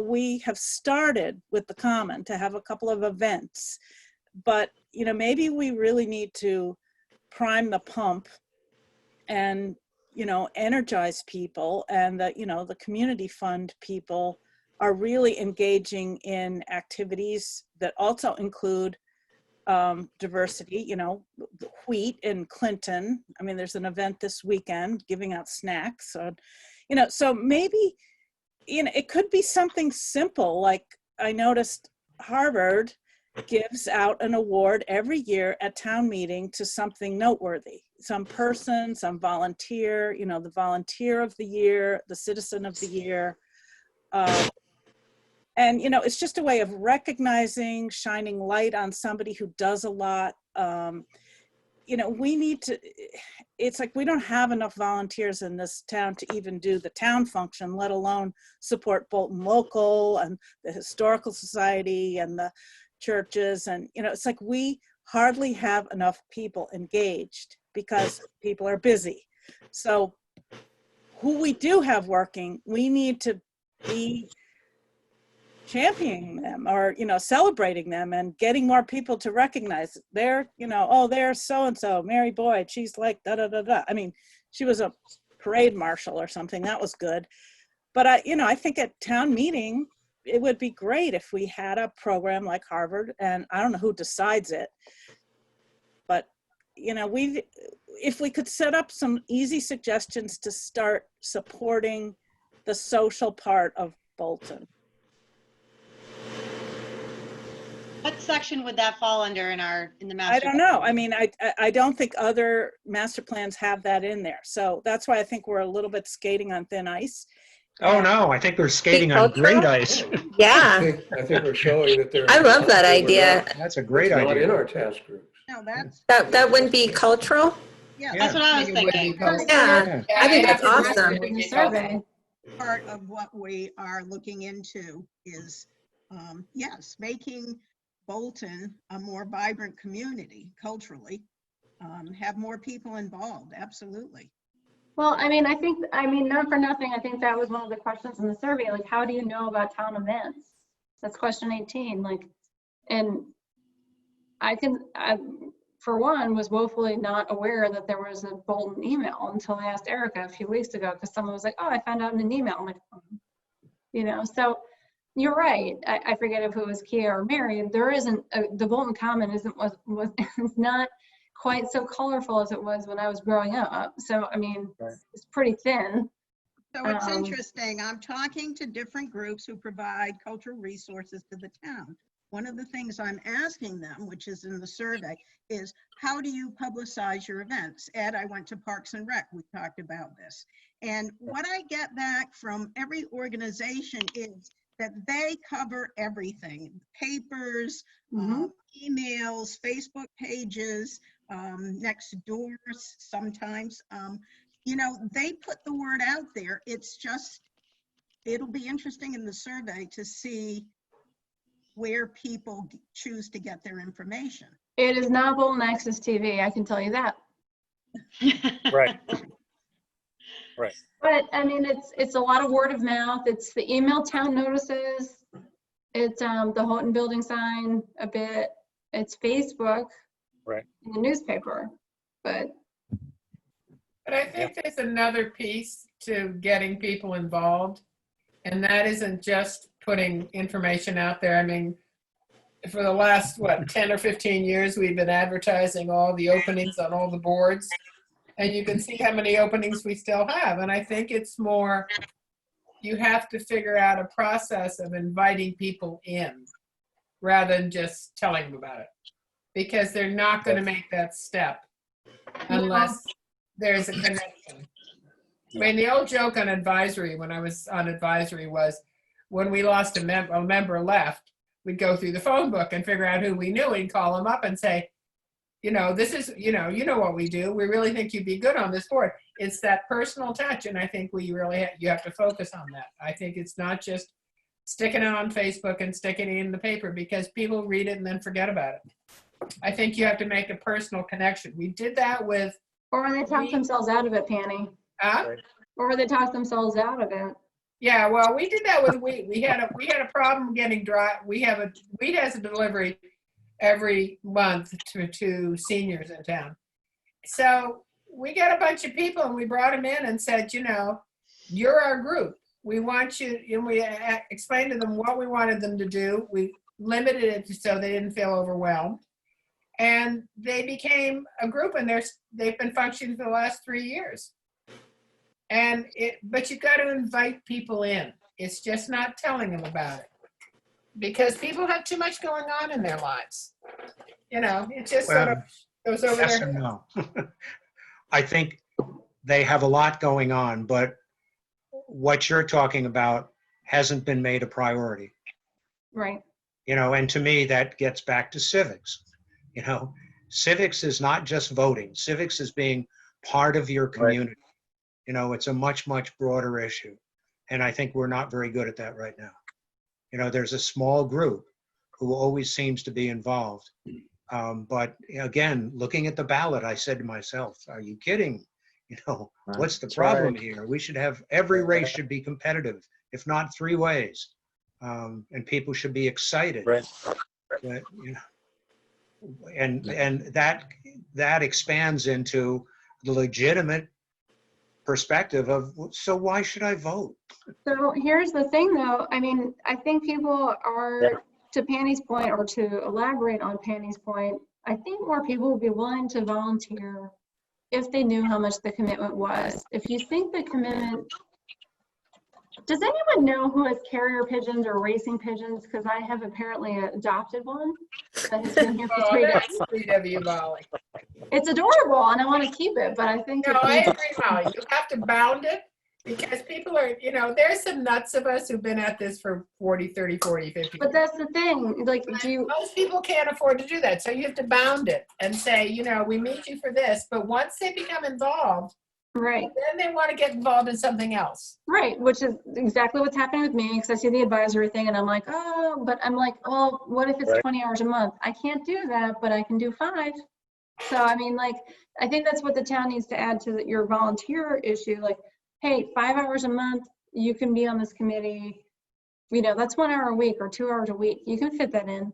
we have started with the Common to have a couple of events, but, maybe we really need to prime the pump and, energize people, and that, the community fund people are really engaging in activities that also include diversity, wheat in Clinton. I mean, there's an event this weekend giving out snacks. So, so maybe, it could be something simple. Like I noticed Harvard gives out an award every year at town meeting to something noteworthy, some person, some volunteer, the volunteer of the year, the citizen of the year. And, it's just a way of recognizing, shining light on somebody who does a lot. We need to, it's like we don't have enough volunteers in this town to even do the town function, let alone support Bolton Local and the Historical Society and the churches. And, it's like we hardly have enough people engaged because people are busy. So who we do have working, we need to be championing them, or celebrating them and getting more people to recognize they're there's so-and-so Mary Boyd, she's like da da da da. I mean, she was a parade marshal or something, that was good. But I think at town meeting it would be great if we had a program like Harvard, and I don't know who decides it, but if we could set up some easy suggestions to start supporting the social part of Bolton. What's section would that fall under in the master? I don't know. I mean, I don't think other master plans have that in there. So that's why I think we're a little bit skating on thin ice. Oh, no, I think we're skating on great ice. Yeah, I think we're showing that there. I love that idea. That's a great Not in idea. our task groups. No, that's, That wouldn't be cultural? yeah. That's what I was thinking. Yeah, I think that's awesome. In the survey. Part of what we are looking into is, yes, making Bolton a more vibrant community culturally, have more people involved, absolutely. Well, I mean, not for nothing, I think that was one of the questions in the survey, like, how do you know about town events? That's question 18, like, and I for one, was woefully not aware that there was a Bolton email until I asked Erica a few weeks ago, because someone was like, oh, I found out in an email. I'm like, you know, so you're right. I forget if it was Kia or Mary. There isn't, the Bolton Common is not quite so colorful as it was when I was growing up. So, I mean, it's pretty thin. So it's interesting. I'm talking to different groups who provide cultural resources to the town. One of the things I'm asking them, which is in the survey, is how do you publicize your events? Ed, I went to Parks and Rec. We talked about this. And what I get back from every organization is that they cover everything. Papers, emails, Facebook pages, next doors sometimes. You know, they put the word out there. It's just, it'll be interesting in the survey to see where people choose to get their information. It is not Bolton Access TV, I can tell you that. Right. Right. But I mean, it's a lot of word of mouth. It's the email town notices. It's the Houghton building sign a bit. It's Facebook. Right. And the newspaper. But I think there's another piece to getting people involved, and that isn't just putting information out there. I mean, for the last, 10 or 15 years, we've been advertising all the openings on all the boards, and you can see how many openings we still have. And I think it's more, you have to figure out a process of inviting people in rather than just telling them about it, because they're not going to make that step unless there's a connection. I mean, the old joke on advisory, when I was on advisory, was when we lost a member left, we'd go through the phone book and figure out who we knew. We'd call them up and say, you know, this is, you know what we do. We really think you'd be good on this board. It's that personal touch, and I think you have to focus on that. I think it's not just sticking it on Facebook and sticking it in the paper, because people read it and then forget about it. I think you have to make a personal connection. We did that with. Or when they talk themselves out of it, Penny. Huh? Or when they talk themselves out of it. Yeah, well, we did that with wheat. We had a problem getting dry. Wheat has a delivery every month to seniors in town. So we got a bunch of people and we brought them in and said, you know, you're our group. We want you, and we explained to them what we wanted them to do. We limited it so they didn't feel overwhelmed. And they became a group, and they've been functioning for the last 3 years. But you've got to invite people in. It's just not telling them about it, because people have too much going on in their lives. You know, it just sort of goes over Yes their and no. I think they have a lot going on, but what you're talking about hasn't been made a priority. Right. You know, and to me, that gets back to civics. You know, civics is not just voting. Civics is being part of your community. Right. You know, it's a much, much broader issue. And I think we're not very good at that right now. You know, there's a small group who always seems to be involved. But again, looking at the ballot, I said to myself, are you kidding? You know, what's the problem here? We should have, every race should be competitive, if not 3 ways. And people should be excited. Right. But, you know, and that expands into the legitimate perspective of, so why should I vote? So here's the thing though, I mean, I think people are, to Penny's point, or to elaborate on Penny's point, I think more people would be willing to volunteer if they knew how much the commitment was. If you think the commitment Does anyone know who has carrier pigeons or racing pigeons? Because I have apparently adopted one that has been here for Oh, 3 days. that's sweet of you, Molly. It's adorable and I want to keep it, but I think No, it I needs- agree, Molly. You have to bound it because people are, there's some nuts of us who've been at this for 40, 30, 40, 50. But that's the thing, like, do you, Most people can't afford to do that. So you have to bound it and say, we meet you for this. But once they become involved, right, then they want to get involved in something else. right, which is exactly what's happening with me, because I see the advisory thing and I'm like, oh, but I'm like, well, what if it's Right. 20 hours a month? I can't do that, but I can do 5. So, I mean, like, I think that's what the town needs to add to your volunteer issue, like, hey, 5 hours a month, you can be on this committee. That's 1 hour a week or 2 hours a week. You can fit that in.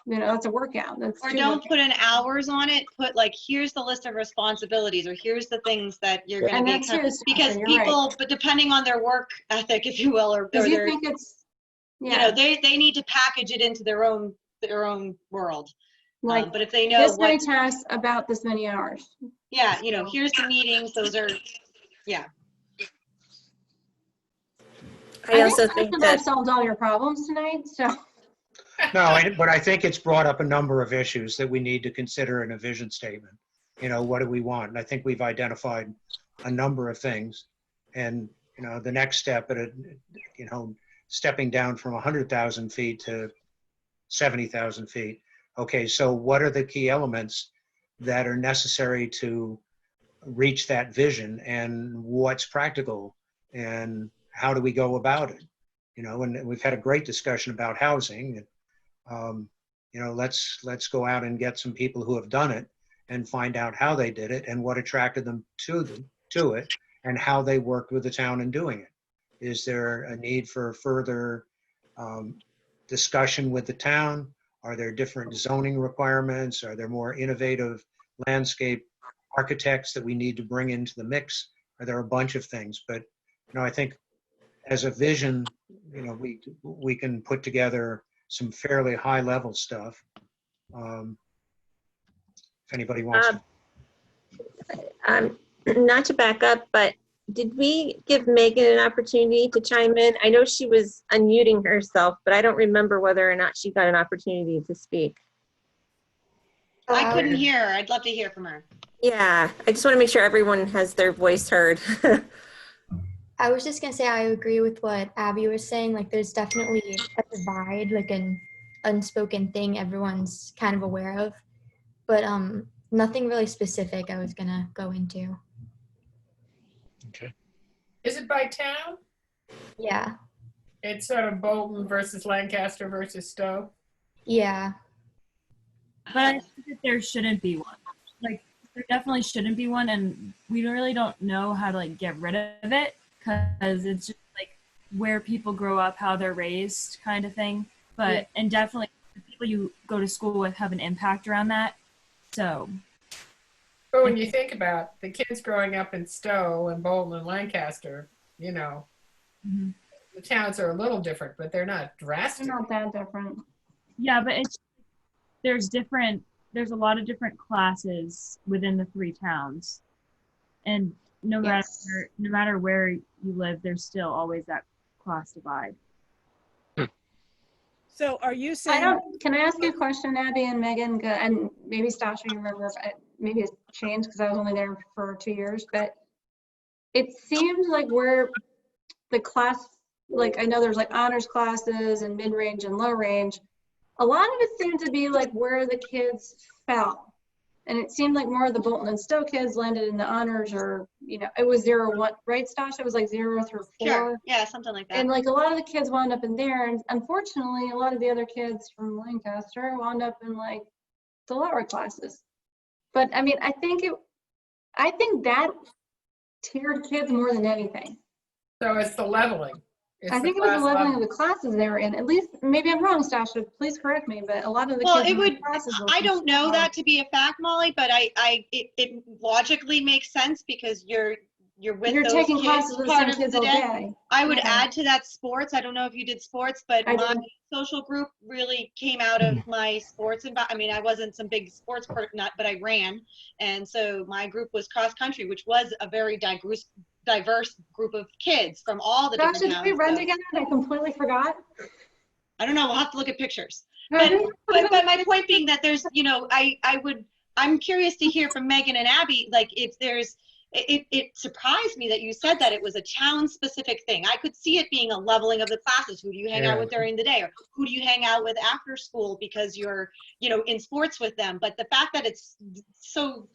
That's a workout. That's Or 2 don't put in hours on it, put like, here's the list of responsibilities, or here's the things that you're gonna And be, that's too, because you're right. people, but depending on their work ethic, if you will, or Because you their, think it's, yeah, they need to package it into their own world. like, But if they know this many what, tasks about this many hours. yeah, here's the meetings, those are, yeah. I also think think I've that solved all your problems tonight, so. No, but I think it's brought up a number of issues that we need to consider in a vision statement. What do we want? And I think we've identified a number of things. And, the next step at stepping down from 100,000 feet to 70,000 feet. Okay, so what are the key elements that are necessary to reach that vision, and what's practical, and how do we go about it? And we've had a great discussion about housing. Let's go out and get some people who have done it and find out how they did it and what attracted them to it and how they worked with the town in doing it. Is there a need for further discussion with the town? Are there different zoning requirements? Are there more innovative landscape architects that we need to bring into the mix? Are there a bunch of things? But, I think as a vision, we can put together some fairly high level stuff. If anybody wants to. not to back up, but did we give Megan an opportunity to chime in? I know she was unmuting herself, but I don't remember whether or not she got an opportunity to speak. I couldn't hear her. I'd love to hear from her. Yeah, I just want to make sure everyone has their voice heard. I was just gonna say I agree with what Abby was saying. Like, there's definitely a divide, like an unspoken thing everyone's kind of aware of, but nothing really specific I was gonna go into. Okay. Is it by town? Yeah, It's sort of Bolton versus Lancaster versus Stowe. yeah. But I think that there shouldn't be one. Like, there definitely shouldn't be one, and we really don't know how to, like, get rid of it, because it's just, like, where people grow up, how they're raised kind of thing. But, Yeah. and definitely the people you go to school with have an impact around that. So, But when you think about the kids growing up in Stowe and Bolton and Lancaster, mhm. the towns are a little different, but they're not They're drastic. not that different. Yeah, but there's a lot of different classes within the 3 towns. And no matter where you live, there's still always that class divide. So are you saying? Can I ask you a question, Abby and Megan? And maybe Stasha, you remember, maybe it's changed because I was only there for 2 years, but it seems like where the class, like, I know there's like honors classes and mid-range and low range. A lot of it seemed to be like where the kids fell. And it seemed like more of the Bolton and Stowe kids landed in the honors, or, it was 0-1, right, Stasha? It was like 0 through 4. Sure, yeah, something like that. And like a lot of the kids wound up in there, and unfortunately, a lot of the other kids from Lancaster wound up in like the lower classes. But I mean, I think that tiered kids more than anything. So it's the leveling. I think it was the leveling of the classes they were in. At least, maybe I'm wrong, Stasha, please correct me, but a lot of the Well, kids it in would, the classes were I from don't know Stowe. that to be a fact, Molly, but it logically makes sense because you're with You're those taking kids classes with the part same of kids the all day. day. I would Yeah. add to that sports. I don't know if you did sports, but I my did. social group really came out of my sports. I mean, I wasn't some big sports person, but I ran. And so my group was cross country, which was a very diverse group of kids from all the Gosh, different did we towns. run So, together? I completely forgot. I don't know, we'll have to look at pictures. But my point being that there's, you know, I'm curious to hear from Megan and Abby, like if there's, it surprised me that you said that it was a town specific thing. I could see it being a leveling of the classes. Who do you hang out with during the day, or who do you hang out with after school because you're, you know, in sports with them? But the fact that it's so,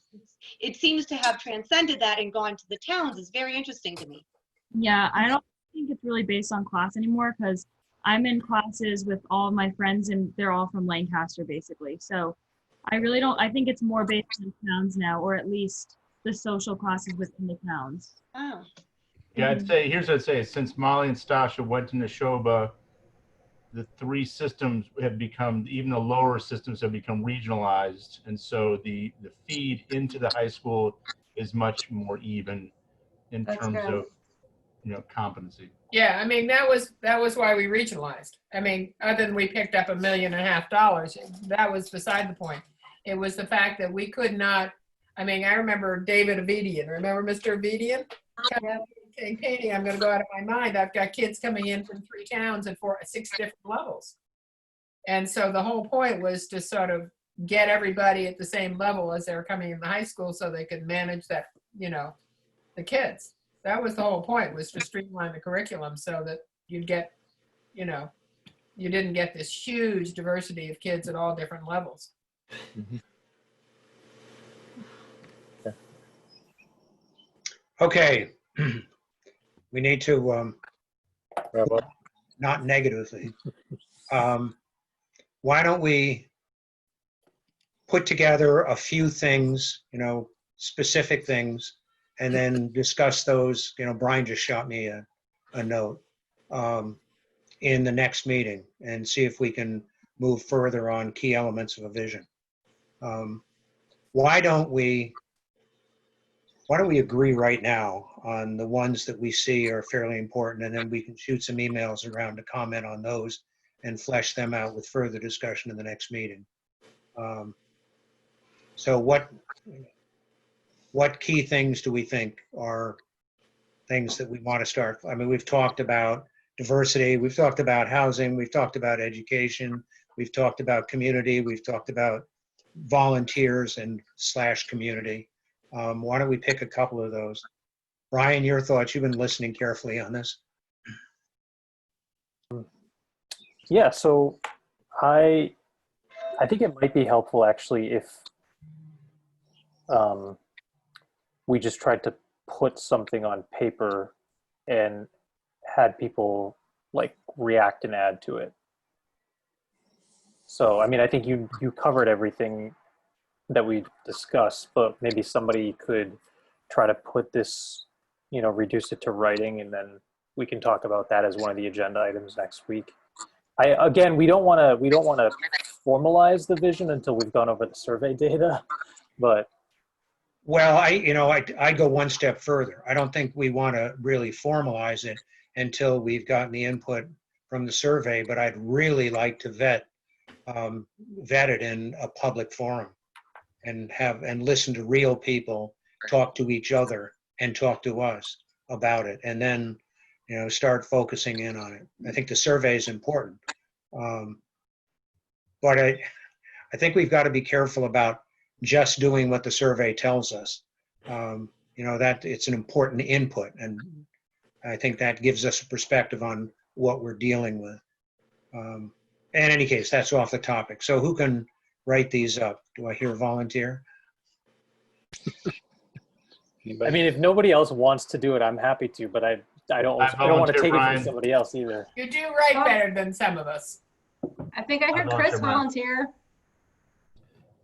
it seems to have transcended that and gone to the towns is very interesting to me. Yeah, I don't think it's really based on class anymore because I'm in classes with all of my friends and they're all from Lancaster basically. So I really don't, I think it's more based on towns now, or at least the social classes within the towns. Oh. Yeah, I'd say, here's what I'd say, since Molly and Stasha went to Neshoba, the three systems have become, even the lower systems have become regionalized. And so the feed into the high school is much more even in terms of, you know, competency. Yeah, I mean, that was why we regionalized. I mean, other than we picked up $1.5 million, that was beside the point. It was the fact that we could not, I mean, I remember David Avedian. Remember Mr. Avedian? Campaigning, I'm going to go out of my mind. I've got kids coming in from 3 towns and 6 different levels. And so the whole point was to sort of get everybody at the same level as they were coming in the high school so they could manage that, you know, the kids. That was the whole point, was to streamline the curriculum so that you'd get, you know, you didn't get this huge diversity of kids at all different levels. Okay. We need to, not negatively. Why don't we put together a few things, you know, specific things, and then discuss those. You know, Brian just shot me a note in the next meeting and see if we can move further on key elements of a vision. Why don't we agree right now on the ones that we see are fairly important, and then we can shoot some emails around to comment on those and flesh them out with further discussion in the next meeting. So what key things do we think are things that we want to start? I mean, we've talked about diversity, we've talked about housing, we've talked about education, we've talked about community, we've talked about volunteers and / community. Why don't we pick a couple of those? Brian, your thoughts? You've been listening carefully on this. Yeah, so I think it might be helpful actually if we just tried to put something on paper and had people like react and add to it. So, I mean, I think you covered everything that we discussed, but maybe somebody could try to put this, you know, reduce it to writing, and then we can talk about that as one of the agenda items next week. Again, we don't want to formalize the vision until we've gone over the survey data, but. Well, I go one step further. I don't think we want to really formalize it until we've gotten the input from the survey, but I'd really like to vet it in a public forum and listen to real people talk to each other and talk to us about it, and then, you know, start focusing in on it. I think the survey is important, but I think we've got to be careful about just doing what the survey tells us. You know, that it's an important input, and I think that gives us a perspective on what we're dealing with. In any case, that's off the topic. So who can write these up? Do I hear a volunteer? I mean, if nobody else wants to do it, I'm happy to, but I don't want to take it from somebody else either. You do write better than some of us. I think I heard Chris volunteer.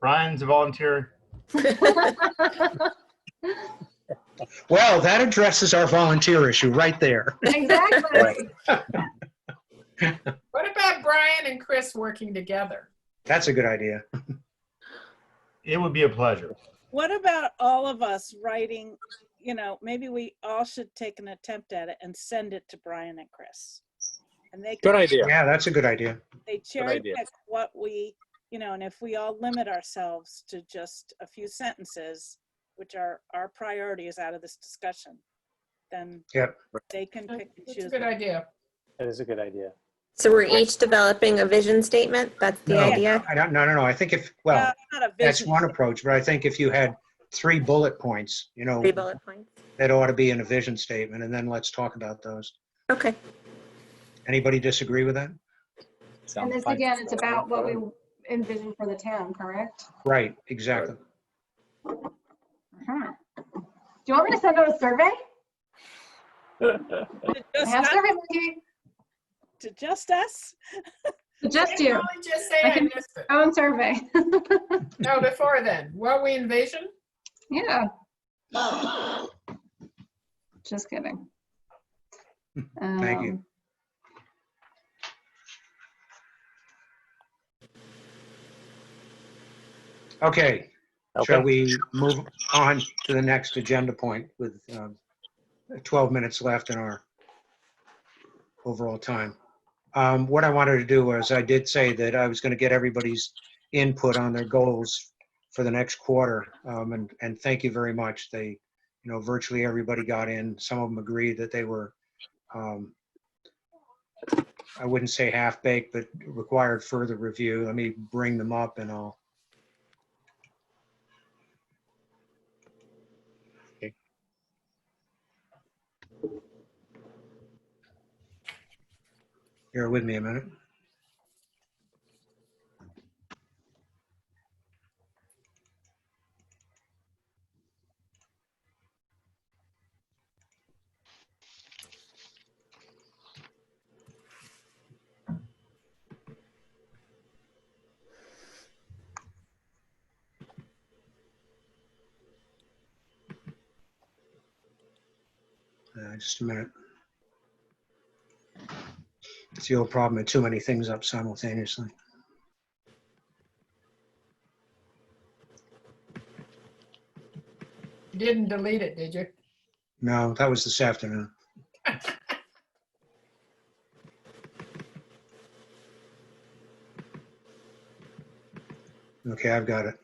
Brian's a volunteer. Well, that addresses our volunteer issue right there. Exactly. What about Brian and Chris working together? That's a good idea. It would be a pleasure. What about all of us writing, you know, maybe we all should take an attempt at it and send it to Brian and Chris. And they Good idea. Yeah, that's a good idea. They cherry pick what we, you know, and if we all limit ourselves to just a few sentences, which are our priorities out of this discussion, then Yep. they can pick and That's a choose. good idea. That is a good idea. So we're each developing a vision statement? That's the No, idea? no. I think if, No, well, not a that's vision. one approach, but I think if you had 3 bullet points, 3 bullet points. that ought to be in a vision statement, and then let's talk about those. Okay. Anybody disagree with that? And this again, it's about what we envision for the town, correct? Right, exactly. Uh-huh. Do you want me to send out a survey? I have survey monkey. To just us? To just Hey, you. Molly, just say I I can missed it. own survey. No, before then, what we envision? Yeah. Just kidding. Thank you. Okay, shall we move on to the next agenda point with 12 minutes left in our overall time? What I wanted to do was, I did say that I was going to get everybody's input on their goals for the next quarter, and thank you very much. They, virtually everybody got in. Some of them agreed that they were, I wouldn't say half-baked, but required further review. Let me bring them up and I'll. Bear with me a minute. Just a minute. It's the old problem of too many things up simultaneously. You didn't delete it, did you? No, that was this afternoon. Okay, I've got it.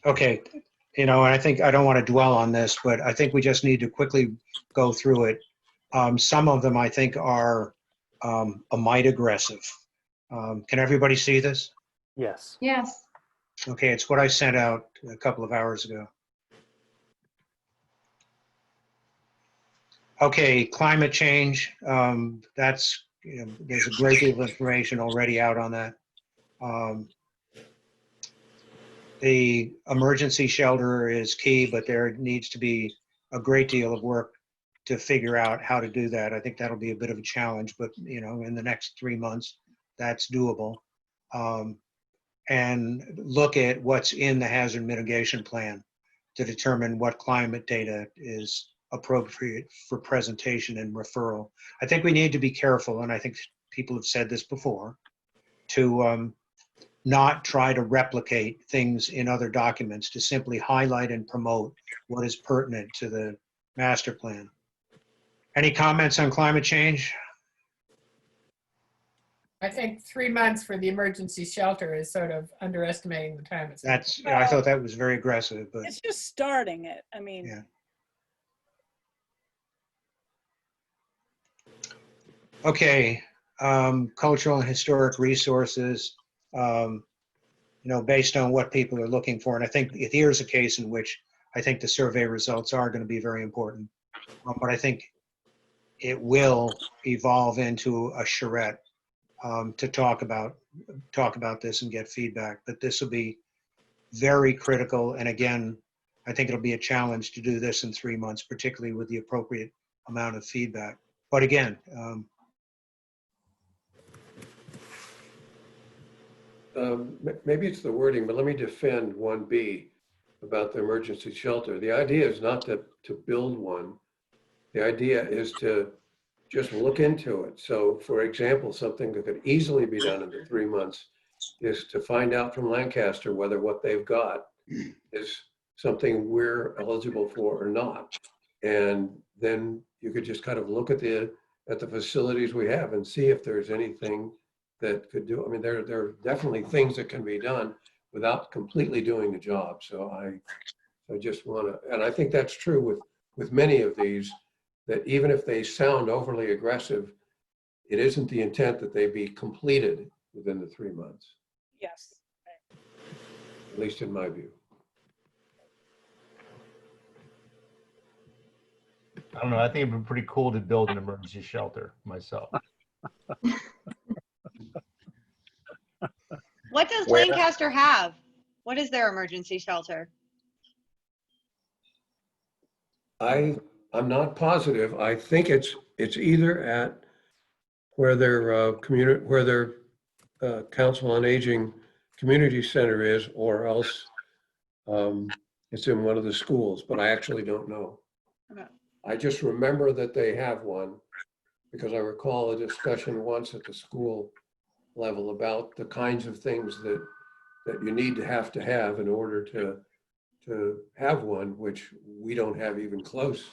Okay, and I think I don't want to dwell on this, but I think we just need to quickly go through it. Some of them I think are a mite aggressive. Can everybody see this? Yes. Yes. Okay, it's what I sent out a couple of hours ago. Okay, climate change, that's, there's a great deal of information already out on that. The emergency shelter is key, but there needs to be a great deal of work to figure out how to do that. I think that'll be a bit of a challenge, but in the next 3 months, that's doable. And look at what's in the hazard mitigation plan to determine what climate data is appropriate for presentation and referral. I think we need to be careful, and I think people have said this before, to not try to replicate things in other documents, to simply highlight and promote what is pertinent to the master plan. Any comments on climate change? I think 3 months for the emergency shelter is sort of underestimating the time it's. That's, I thought that was very aggressive, but It's just starting it. I mean, yeah. Okay, cultural and historic resources, based on what people are looking for. And I think here's a case in which I think the survey results are going to be very important. But I think it will evolve into a charrette to talk about this and get feedback. But this will be very critical. And again, I think it'll be a challenge to do this in 3 months, particularly with the appropriate amount of feedback. But again, maybe it's the wording, but let me defend 1B about the emergency shelter. The idea is not to build one. The idea is to just look into it. So for example, something that could easily be done in the 3 months is to find out from Lancaster whether what they've got is something we're eligible for or not. And then you could just kind of look at the facilities we have and see if there's anything that could do. I mean, there are definitely things that can be done without completely doing the job. So I just want to, and I think that's true with many of these, that even if they sound overly aggressive, it isn't the intent that they be completed within the 3 months, Yes. at least in my view. I don't know. I think it'd be pretty cool to build an emergency shelter myself. What does Where- Lancaster have? What is their emergency shelter? I'm not positive. I think it's either at where their Council on Aging Community Center is, or else it's in one of the schools, but I actually don't know. Okay. I just remember that they have one because I recall a discussion once at the school level about the kinds of things that you need to have in order to have one, which we don't have even close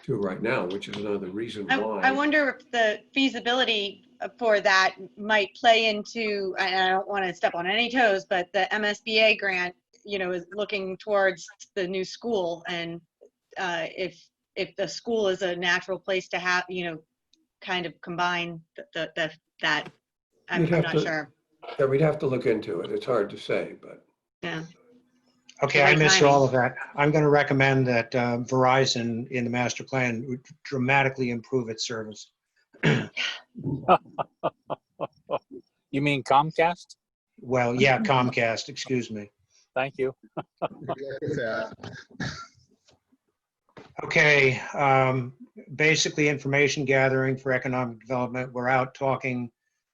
to right now, which is another reason why. I wonder if the feasibility for that might play into, and I don't want to step on any toes, but the MSBA grant, is looking towards the new school. And if the school is a natural place to have, kind of combine that, I'm not sure. Yeah, we'd have to look into it. It's hard to say, but. Yeah. Okay, I missed all of that. I'm going to recommend that Verizon in the master plan would dramatically improve its service. You mean Comcast? Well, yeah, Comcast, excuse me. Thank you. With that. Okay, basically information gathering for economic development. We're out talking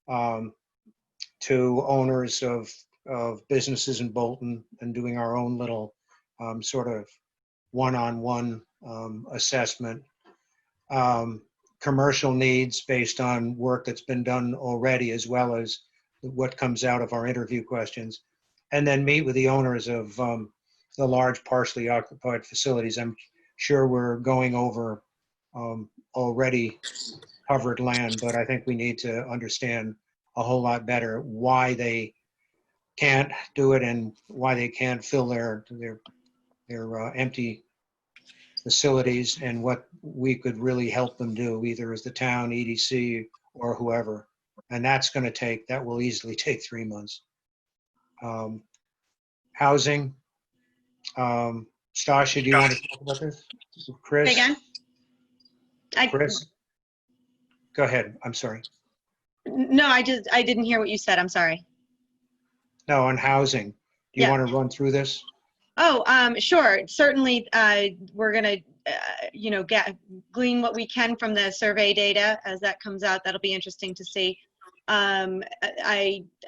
to owners of businesses in Bolton and doing our own little sort of one-on-one assessment. Commercial needs based on work that's been done already, as well as what comes out of our interview questions. And then meet with the owners of the large partially occupied facilities. I'm sure we're going over already covered land, but I think we need to understand a whole lot better why they can't do it and why they can't fill their empty facilities, and what we could really help them do, either as the town, EDC, or whoever. And that will easily take 3 months. Housing. Stasha, do you want to talk about this? Chris? Say again? Chris? Go ahead, I'm sorry. No, I didn't hear what you said. I'm sorry. No, on housing. Do you want to run through this? Oh, sure. Certainly, we're going to, glean what we can from the survey data as that comes out. That'll be interesting to see. I'm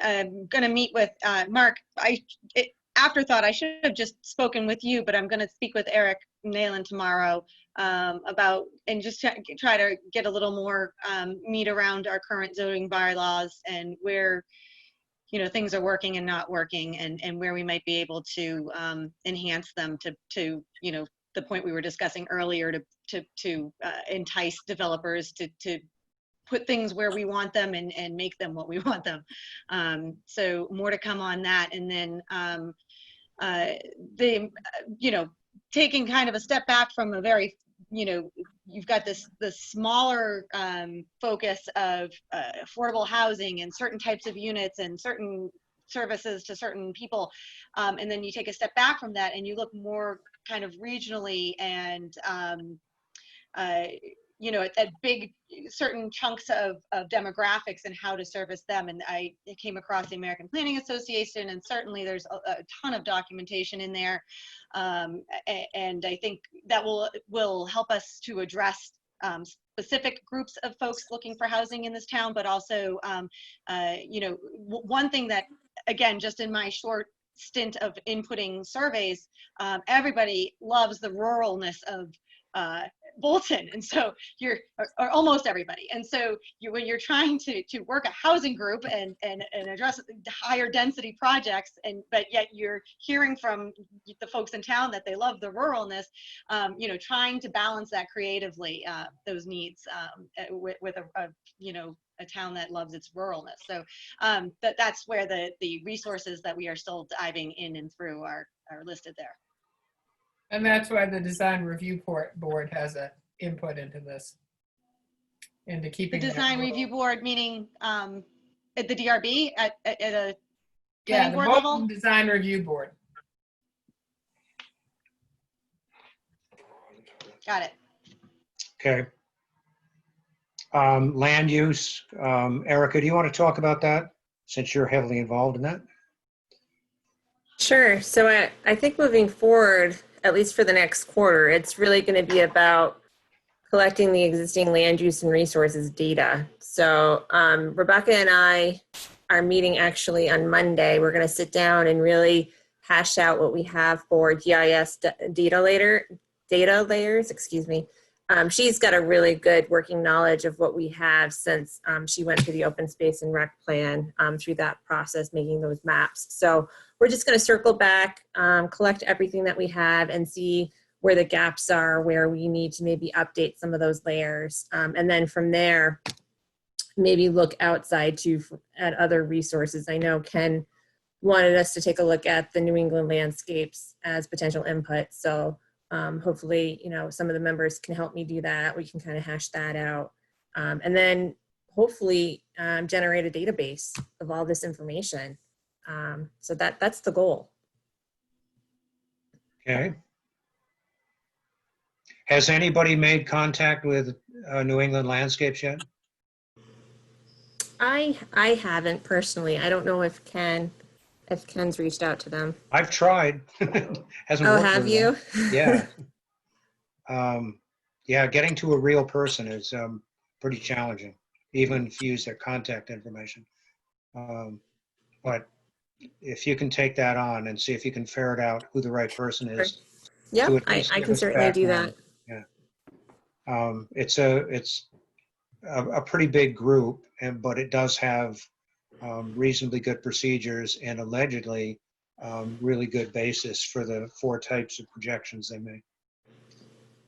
going to meet with Mark. Afterthought, I should have just spoken with you, but I'm going to speak with Eric Nayland tomorrow about, and just try to get a little more meat around our current zoning bylaws and where things are working and not working, and where we might be able to enhance them to the point we were discussing earlier, to entice developers to put things where we want them and make them what we want them. So more to come on that. And then taking kind of a step back from a very, you've got the smaller focus of affordable housing and certain types of units and certain services to certain people. And then you take a step back from that and you look more kind of regionally and, at big certain chunks of demographics and how to service them. And I came across the American Planning Association, and certainly there's a ton of documentation in there. And I think that will help us to address specific groups of folks looking for housing in this town, but also, one thing that, again, just in my short stint of inputting surveys, everybody loves the ruralness of Bolton, and so or almost everybody. And so when you're trying to work a housing group and address higher density projects, but yet you're hearing from the folks in town that they love the ruralness, trying to balance that creatively, those needs with a town that loves its ruralness. So that's where the resources that we are still diving in and through are listed there. And that's why the design review board has an input into this, into The keeping that design rural. review board, meaning at the DRB at a Yeah, planning the board Bolton level? Design Review Board. Got it. Okay. Land use, Erica, do you want to talk about that since you're heavily involved in that? Sure. So I think moving forward, at least for the next quarter, it's really going to be about collecting the existing land use and resources data. So Rebecca and I are meeting actually on Monday. We're going to sit down and really hash out what we have for GIS data layers, excuse me. She's got a really good working knowledge of what we have since she went through the open space and rec plan through that process, making those maps. So we're just going to circle back, collect everything that we have and see where the gaps are, where we need to maybe update some of those layers. And then from there, maybe look outside at other resources. I know Ken wanted us to take a look at the New England landscapes as potential input. So hopefully, some of the members can help me do that. We can kind of hash that out. And then hopefully generate a database of all this information. So that's the goal. Okay. Has anybody made contact with New England Landscapes yet? I haven't personally. I don't know if Ken's reached out to them. I've tried. Hasn't Oh, worked have very you? well. Yeah. Yeah, getting to a real person is pretty challenging, even if you use their contact information. But if you can take that on and see if you can ferret out who the right person is. Yeah, to at least I give can us certainly do background. that. Yeah. It's a pretty big group, but it does have reasonably good procedures and allegedly really good basis for the 4 types of projections they make.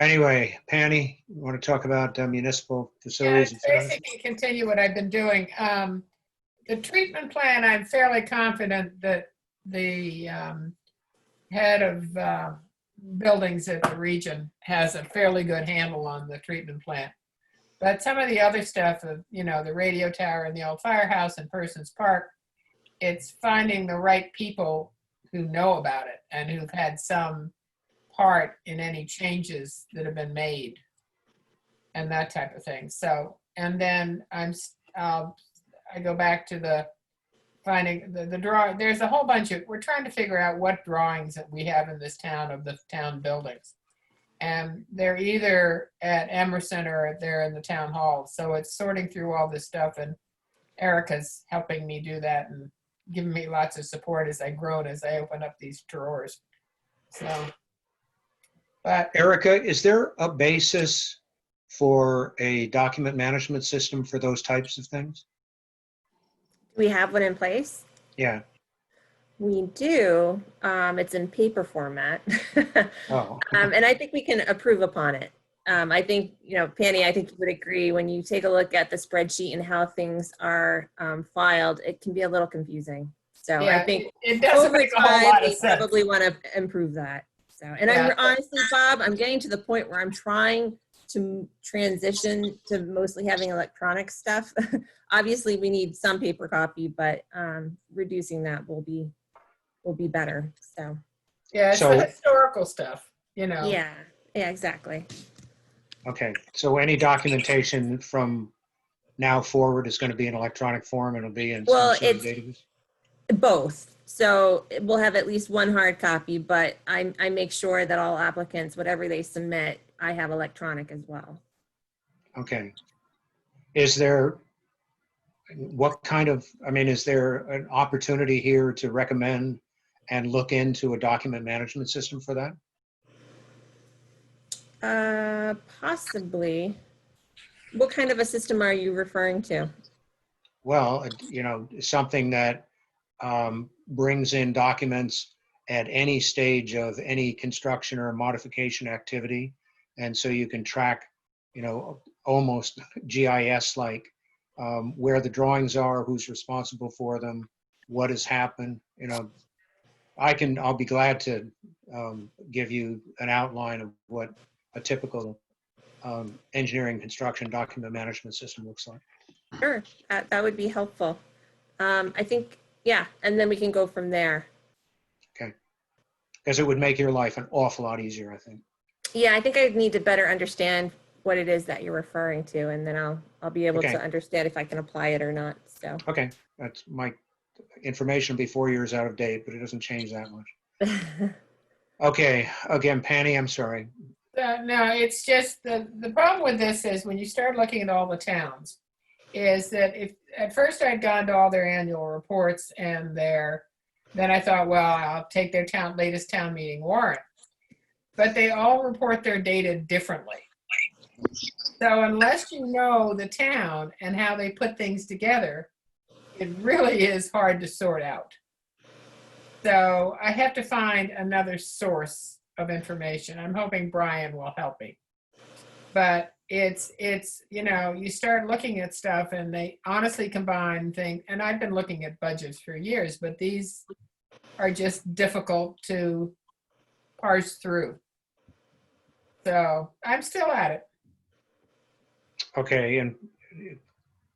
Anyway, Penny, you want to talk about municipal Yeah, facilities? it's basically continue what I've been doing. The treatment plan, I'm fairly confident that the head of buildings at the region has a fairly good handle on the treatment plan. But some of the other stuff of, the radio tower and the old firehouse and Persons Park, it's finding the right people who know about it and who've had some part in any changes that have been made and that type of thing. So, and then I go back to the finding the drawing. There's a whole bunch of, we're trying to figure out what drawings that we have in this town of the town buildings. And they're either at Emerson or they're in the town hall. So it's sorting through all this stuff, and Erica's helping me do that and giving me lots of support as I grow and as I open up these drawers. So, but Erica, is there a basis for a document management system for those types of things? We have one in place. Yeah. We do. It's in paper format. Oh. And I think we can approve upon it. I think, Penny, I think you would agree when you take a look at the spreadsheet and how things are filed, it can be a little confusing. So yeah, I think it doesn't over make a whole time, lot of we sense. probably want to improve that. So, and Yeah. honestly, Bob, I'm getting to the point where I'm trying to transition to mostly having electronic stuff. Obviously, we need some paper copy, but reducing that will be better. So Yeah, it's So- the historical stuff, yeah, exactly. Okay, so any documentation from now forward is going to be in electronic form and it'll be in Well, some sort of it's database? both. So we'll have at least one hard copy, but I make sure that all applicants, whatever they submit, I have electronic as well. Okay. Is there, is there an opportunity here to recommend and look into a document management system for that? Possibly. What kind of a system are you referring to? Well, something that brings in documents at any stage of any construction or modification activity. And so you can track, almost GIS-like where the drawings are, who's responsible for them, what has happened. I'll be glad to give you an outline of what a typical engineering construction document management system looks like. Sure, that would be helpful. I think, yeah, and then we can go from there. Okay. Because it would make your life an awful lot easier, I think. Yeah, I think I need to better understand what it is that you're referring to, and then I'll be able Okay. to understand if I can apply it or not. So. Okay, that's my information will be 4 years out of date, but it doesn't change that much. Okay, again, Penny, I'm sorry. No, it's just the problem with this is when you start looking at all the towns, is that if at first I'd gone to all their annual reports and then I thought, well, I'll take their latest town meeting warrant. But they all report their data differently. So unless you know the town and how they put things together, it really is hard to sort out. So I have to find another source of information. I'm hoping Brian will help me. But it's you start looking at stuff and they honestly combine things. And I've been looking at budgets for years, but these are just difficult to parse through. So I'm still at it. Okay, and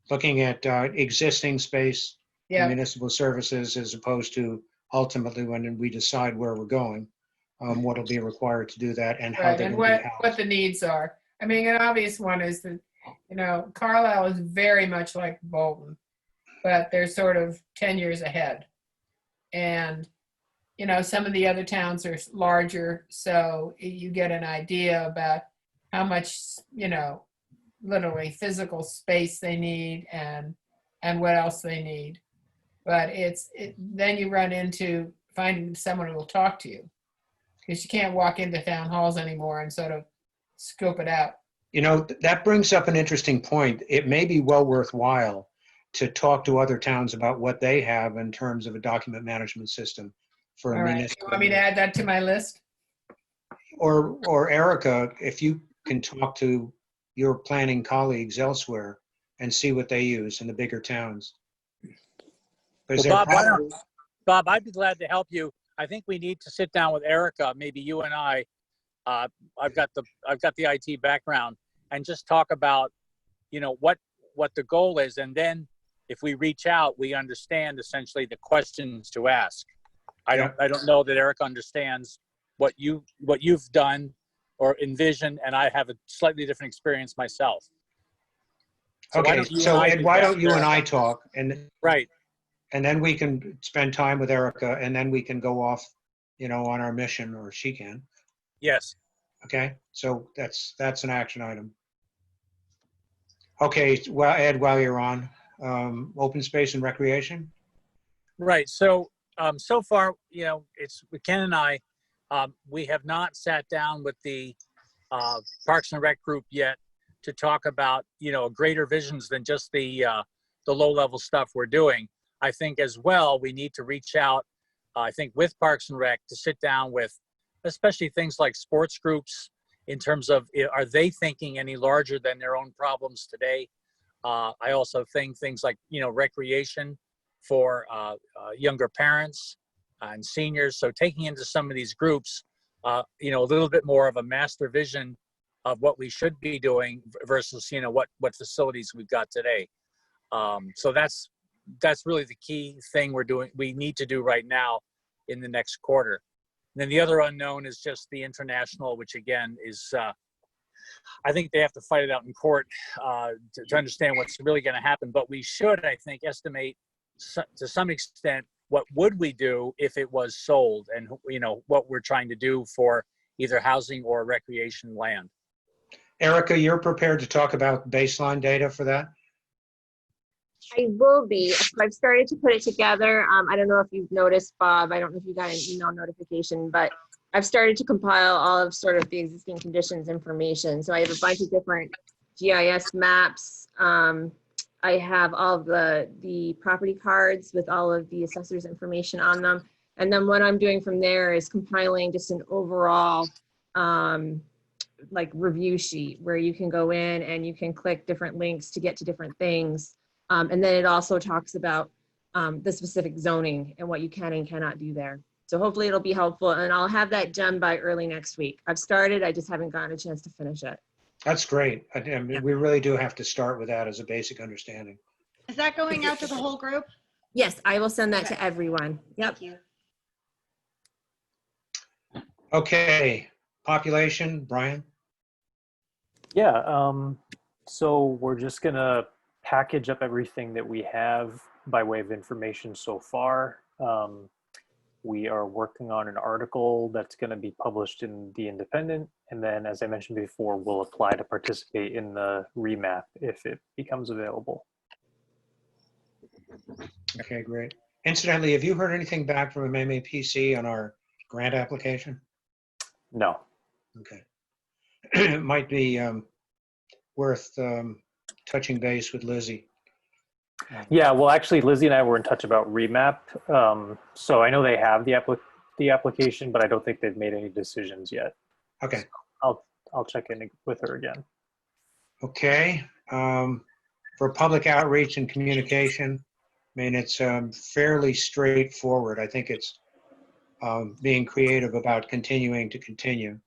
looking at existing space Yeah. municipal services as opposed to ultimately when we decide where we're going, what'll be required to do that and how Right, they're and going to be what housed. the needs are. I mean, an obvious one is that, Carlisle is very much like Bolton, but they're sort of 10 years ahead. And, some of the other towns are larger, so you get an idea about how much, literally physical space they need and what else they need. But then you run into finding someone who will talk to you, because you can't walk into town halls anymore and sort of scope it out. That brings up an interesting point. It may be well worthwhile to talk to other towns about what they have in terms of a document management system for All a right, municipal. you want me to add that to my list? Or Erica, if you can talk to your planning colleagues elsewhere and see what they use in the bigger towns. Well, Bob, I'd be glad to help you. I think we need to sit down with Erica, maybe you and I. I've got the IT background, and just talk about, what the goal is, and then if we reach out, we understand essentially the questions to ask. I don't know that Erica understands what you've done or envisioned, and I have a slightly different experience myself. So Okay, Ed, why don't you and I talk, and right, and then we can spend time with Erica, and then we can go off, on our mission, or she can. Yes. Okay, so that's an action item. Okay, well, Ed, while you're on, open space and recreation. Right. So so far, it's Ken and I. We have not sat down with the Parks and Rec group yet to talk about greater visions than just the low-level stuff we're doing. I think as well we need to reach out. I think with Parks and Rec to sit down with, especially things like sports groups, in terms of are they thinking any larger than their own problems today? I also think things like recreation for younger parents and seniors. So taking into some of these groups, a little bit more of a master vision of what we should be doing versus what facilities we've got today. So that's really the key thing we need to do right now in the next quarter. And then the other unknown is just the international, which again is I think they have to fight it out in court to understand what's really going to happen. But we should, I think, estimate to some extent what would we do if it was sold, and what we're trying to do for either housing or recreation land. Erica, you're prepared to talk about baseline data for that? I will be. So I've started to put it together. I don't know if you've noticed, Bob. I don't know if you got an email notification, but I've started to compile all of sort of the existing conditions information. So I have a bunch of different GIS maps. I have all of the property cards with all of the assessor's information on them. And then what I'm doing from there is compiling just an overall like review sheet where you can go in and you can click different links to get to different things. And then it also talks about the specific zoning and what you can and cannot do there. So hopefully it'll be helpful, and I'll have that done by early next week. I've started, I just haven't gotten a chance to finish it. That's great. I mean, we really do have to start with that as a basic understanding. Is that going out to the whole group? Yes, I will send that Okay. to everyone. Yep. Thank you. Okay, population, Brian? Yeah, so we're just gonna package up everything that we have by way of information so far. We are working on an article that's gonna be published in The Independent. And then, as I mentioned before, we'll apply to participate in the remap if it becomes available. Okay, great. Incidentally, have you heard anything back from MAPC on our grant application? No. Okay. It might be worth touching base with Lizzie. Yeah, well, actually, Lizzie and I were in touch about remap. So I know they have the application, but I don't think they've made any decisions yet. Okay. So I'll check in with her again. Okay. For public outreach and communication, I mean, it's fairly straightforward. I think it's being creative about continuing to continue.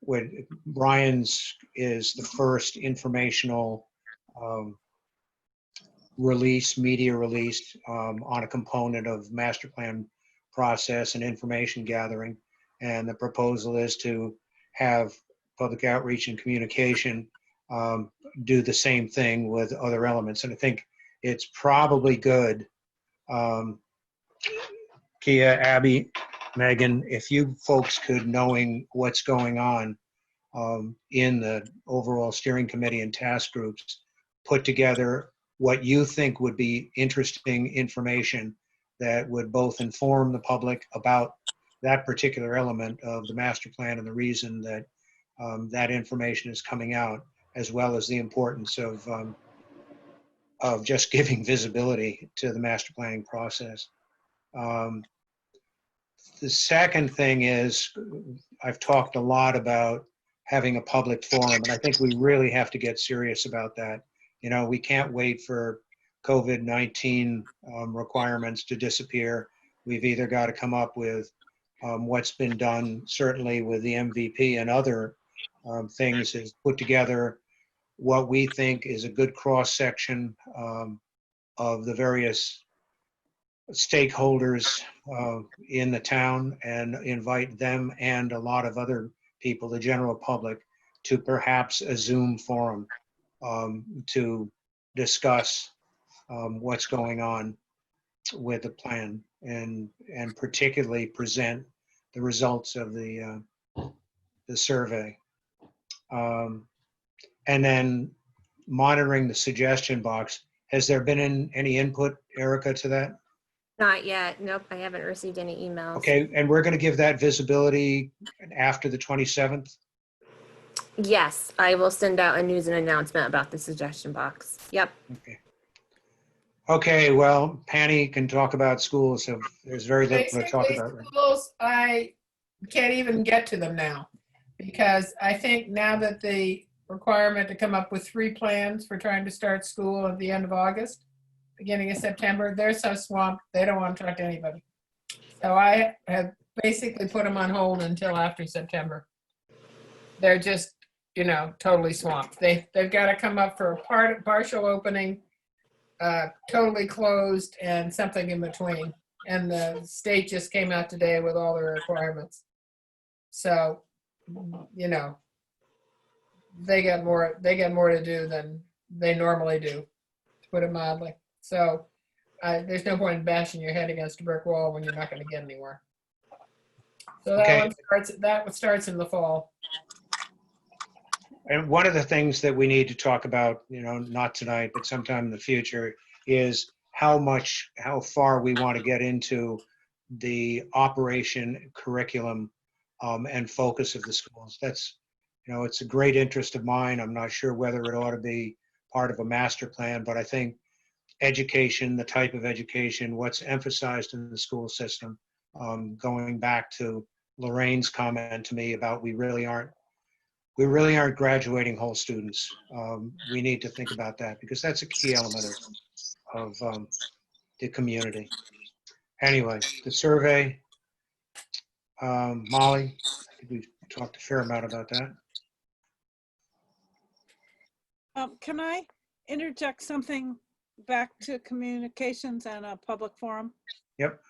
With Brian's is the first informational media release on a component of master plan process and information gathering. And the proposal is to have public outreach and communication do the same thing with other elements. And I think it's probably good, Kia, Abby, Megan, if you folks could, knowing what's going on in the overall steering committee and task groups, put together what you think would be interesting information that would both inform the public about that particular element of the master plan and the reason that that information is coming out, as well as the importance of just giving visibility to the master planning process. The second thing is, I've talked a lot about having a public forum, and I think we really have to get serious about that. You know, we can't wait for COVID-19 requirements to disappear. We've either got to come up with what's been done, certainly with the MVP and other things, is put together what we think is a good cross-section of the various stakeholders in the town, and invite them and a lot of other people, the general public, to perhaps a Zoom forum to discuss what's going on with the plan, and particularly present the results of the survey. And then monitoring the suggestion box. Has there been any input, Erica, to that? Not yet. Nope, I haven't received any emails. Okay, and we're going to give that visibility after the 27th? Yes, I will send out a news and announcement about the suggestion box. Yep. Okay. Okay, well, Penny can talk about schools, so there's very little to talk Basically, about. schools, I can't even get to them now, because I think now that the requirement to come up with 3 plans for trying to start school at the end of August, beginning of September, they're so swamped, they don't want to talk to anybody. So I have basically put them on hold until after September. They're just, you know, totally swamped. They've got to come up for a partial opening, totally closed, and something in between. And the state just came out today with all their requirements. So, you know, they get more to do than they normally do, to put it mildly. So there's no point in bashing your head against a brick wall when you're not going to get anywhere. So that one starts in the fall. And one of the things that we need to talk about, you know, not tonight, but sometime in the future, is how far we want to get into the operation, curriculum, and focus of the schools. That's, it's a great interest of mine. I'm not sure whether it ought to be part of a master plan, but I think education, the type of education, what's emphasized in the school system, going back to Lorraine's comment to me about we really aren't graduating whole students. We need to think about that because that's a key element of the community. Anyway, the survey, Molly, I think we've talked a fair amount about that. Can I interject something back to communications and a public forum? Yep.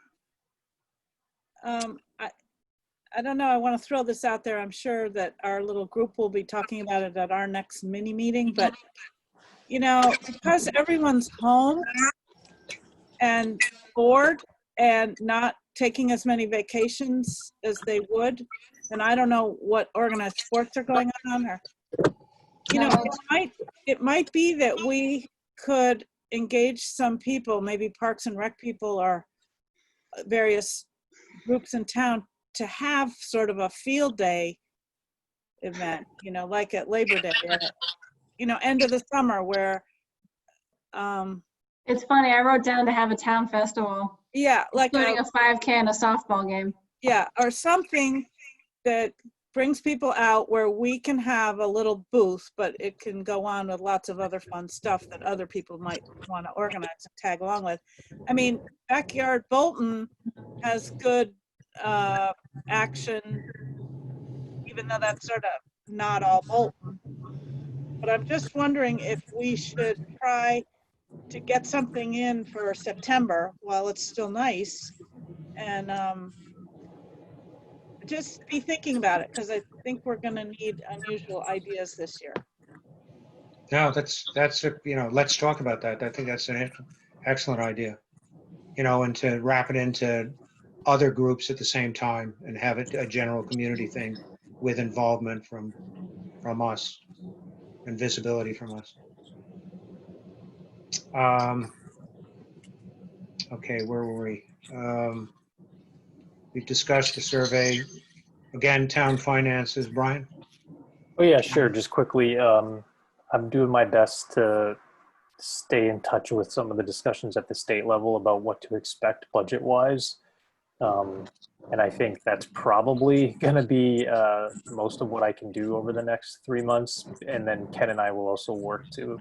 I don't know, I want to throw this out there. I'm sure that our little group will be talking about it at our next mini meeting, but because everyone's home and bored and not taking as many vacations as they would, and I don't know what organized sports are going on, or it might be that we could engage some people, maybe Parks and Rec people or various groups in town, to have sort of a field day event, like at Labor Day, end of the summer, where It's funny, I wrote down to have a town festival. Yeah, like including a 5K and a softball game. Yeah, or something that brings people out where we can have a little booth, but it can go on with lots of other fun stuff that other people might want to organize and tag along with. I mean, Backyard Bolton has good action, even though that's sort of not all Bolton. But I'm just wondering if we should try to get something in for September while it's still nice, and just be thinking about it, because I think we're going to need unusual ideas this year. No, that's let's talk about that. I think that's an excellent idea. And to wrap it into other groups at the same time and have it a general community thing with involvement from us and visibility from us. Okay, where were we? We've discussed the survey. Again, town finances, Brian? Oh yeah, sure. Just quickly, I'm doing my best to stay in touch with some of the discussions at the state level about what to expect budget-wise. And I think that's probably going to be most of what I can do over the next 3 months. And then Ken and I will also work to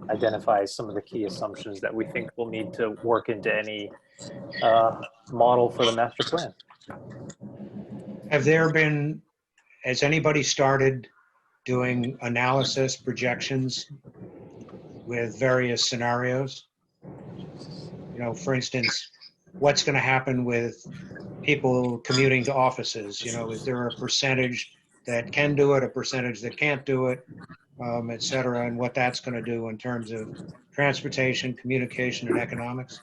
identify some of the key assumptions that we think will need to work into any model for the master plan. Has anybody started doing analysis, projections with various scenarios? For instance, what's going to happen with people commuting to offices? Is there a percentage that can do it, a percentage that can't do it, et cetera, and what that's going to do in terms of transportation, communication, and economics?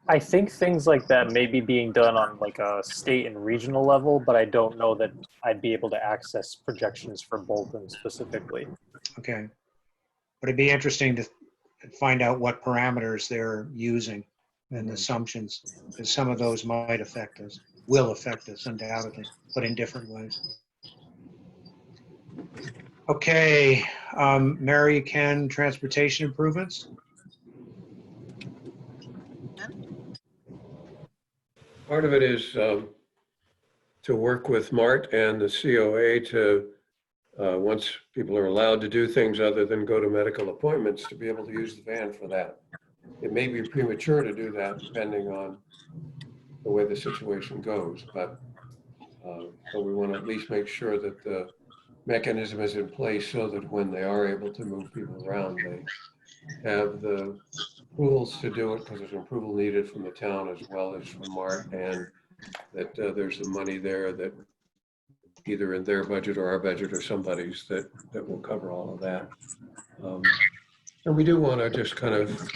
I think things like that may be being done on like a state and regional level, but I don't know that I'd be able to access projections for Bolton specifically. Okay. But it'd be interesting to find out what parameters they're using and assumptions, because some of those might affect us, will affect us undoubtedly, but in different ways. Okay, Mary, Ken, transportation improvements? Part of it is to work with MART and the COA to, once people are allowed to do things other than go to medical appointments, to be able to use the van for that. It may be premature to do that depending on the way the situation goes, but we want to at least make sure that the mechanism is in place so that when they are able to move people around, they have the tools to do it, because there's approval needed from the town as well as from MART, and that there's the money there that either in their budget or our budget or somebody's that will cover all of that. And we do want to just kind of,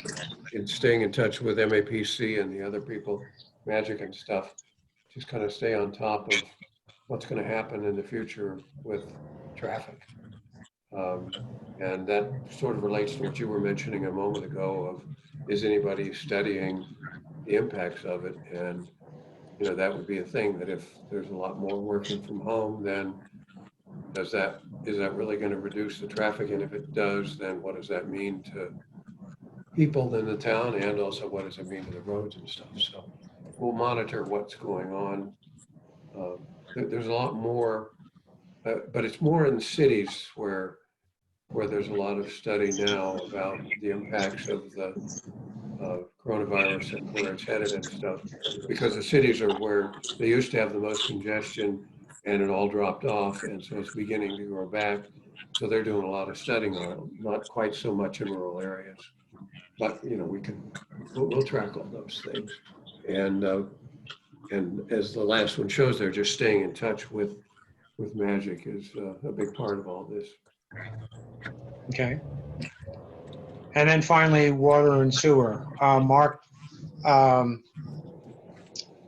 in staying in touch with MAPC and the other people, Magic and stuff, just kind of stay on top of what's going to happen in the future with traffic. And that sort of relates to what you were mentioning a moment ago of, is anybody studying the impacts of it. And, you know, that would be a thing that if there's a lot more working from home, then is that really going to reduce the traffic? And if it does, then what does that mean to people in the town, and also what does it mean to the roads and stuff? So we'll monitor what's going on. There's a lot more, but it's more in cities where there's a lot of study now about the impacts of the coronavirus and where it's headed and stuff, because the cities are where they used to have the most congestion and it all dropped off, and so it's beginning to grow back. So they're doing a lot of studying on it, not quite so much in rural areas, but you know, we'll track all those things. And as the last one shows, they're just staying in touch with Magic is a big part of all this. Okay. And then finally, water and sewer. Mark,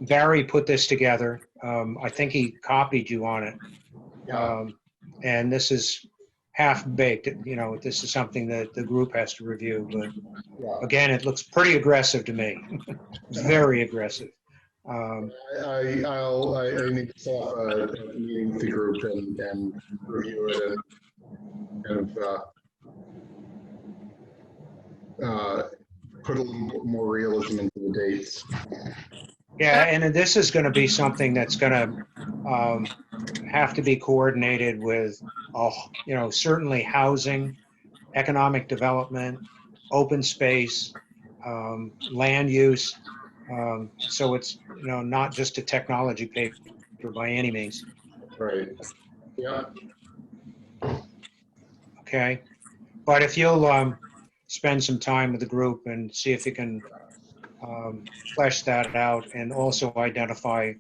Barry put this together. I think he copied you on it. And this is half-baked. You know, this is something that the group has to review. But again, it looks pretty aggressive to me. It's very aggressive. I need to set up a meeting with the group and review it and kind of put a little bit more realism into the dates. Yeah, and this is going to be something that's going to have to be coordinated with, you know, certainly housing, economic development, open space, land use. So it's, you know, not just a technology paper by any means. Right. Yeah. Okay. But if you'll spend some time with the group and see if you can flesh that out, and also identify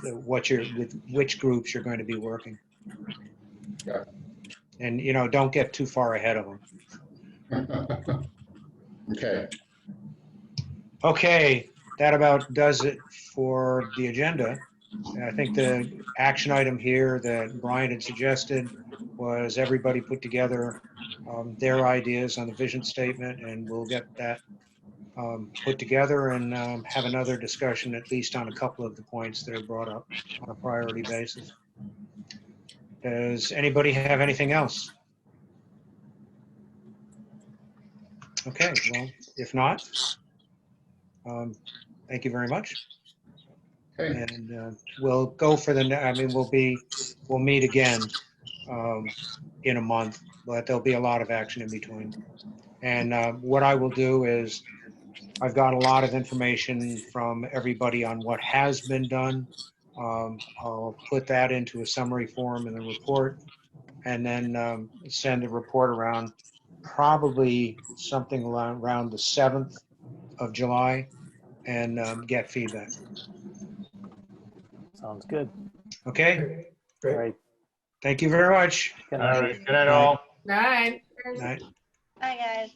with which groups you're going to be working. Yeah. And, you know, don't get too far ahead of them. Okay. Okay, that about does it for the agenda. And I think the action item here that Brian had suggested was everybody put together their ideas on the vision statement, and we'll get that put together and have another discussion, at least on a couple of the points that are brought up on a priority basis. Does anybody have anything else? Okay, well, if not, thank you very much. Okay. And we'll go for the, I mean, we'll meet again in a month, but there'll be a lot of action in between. And what I will do is, I've got a lot of information from everybody on what has been done. I'll put that into a summary form in the report, and then send a report around probably something around the 7th of July, and get feedback. Sounds good. Okay? All right. Thank you very much. All right. Good night, all. Night. Night. Bye, guys.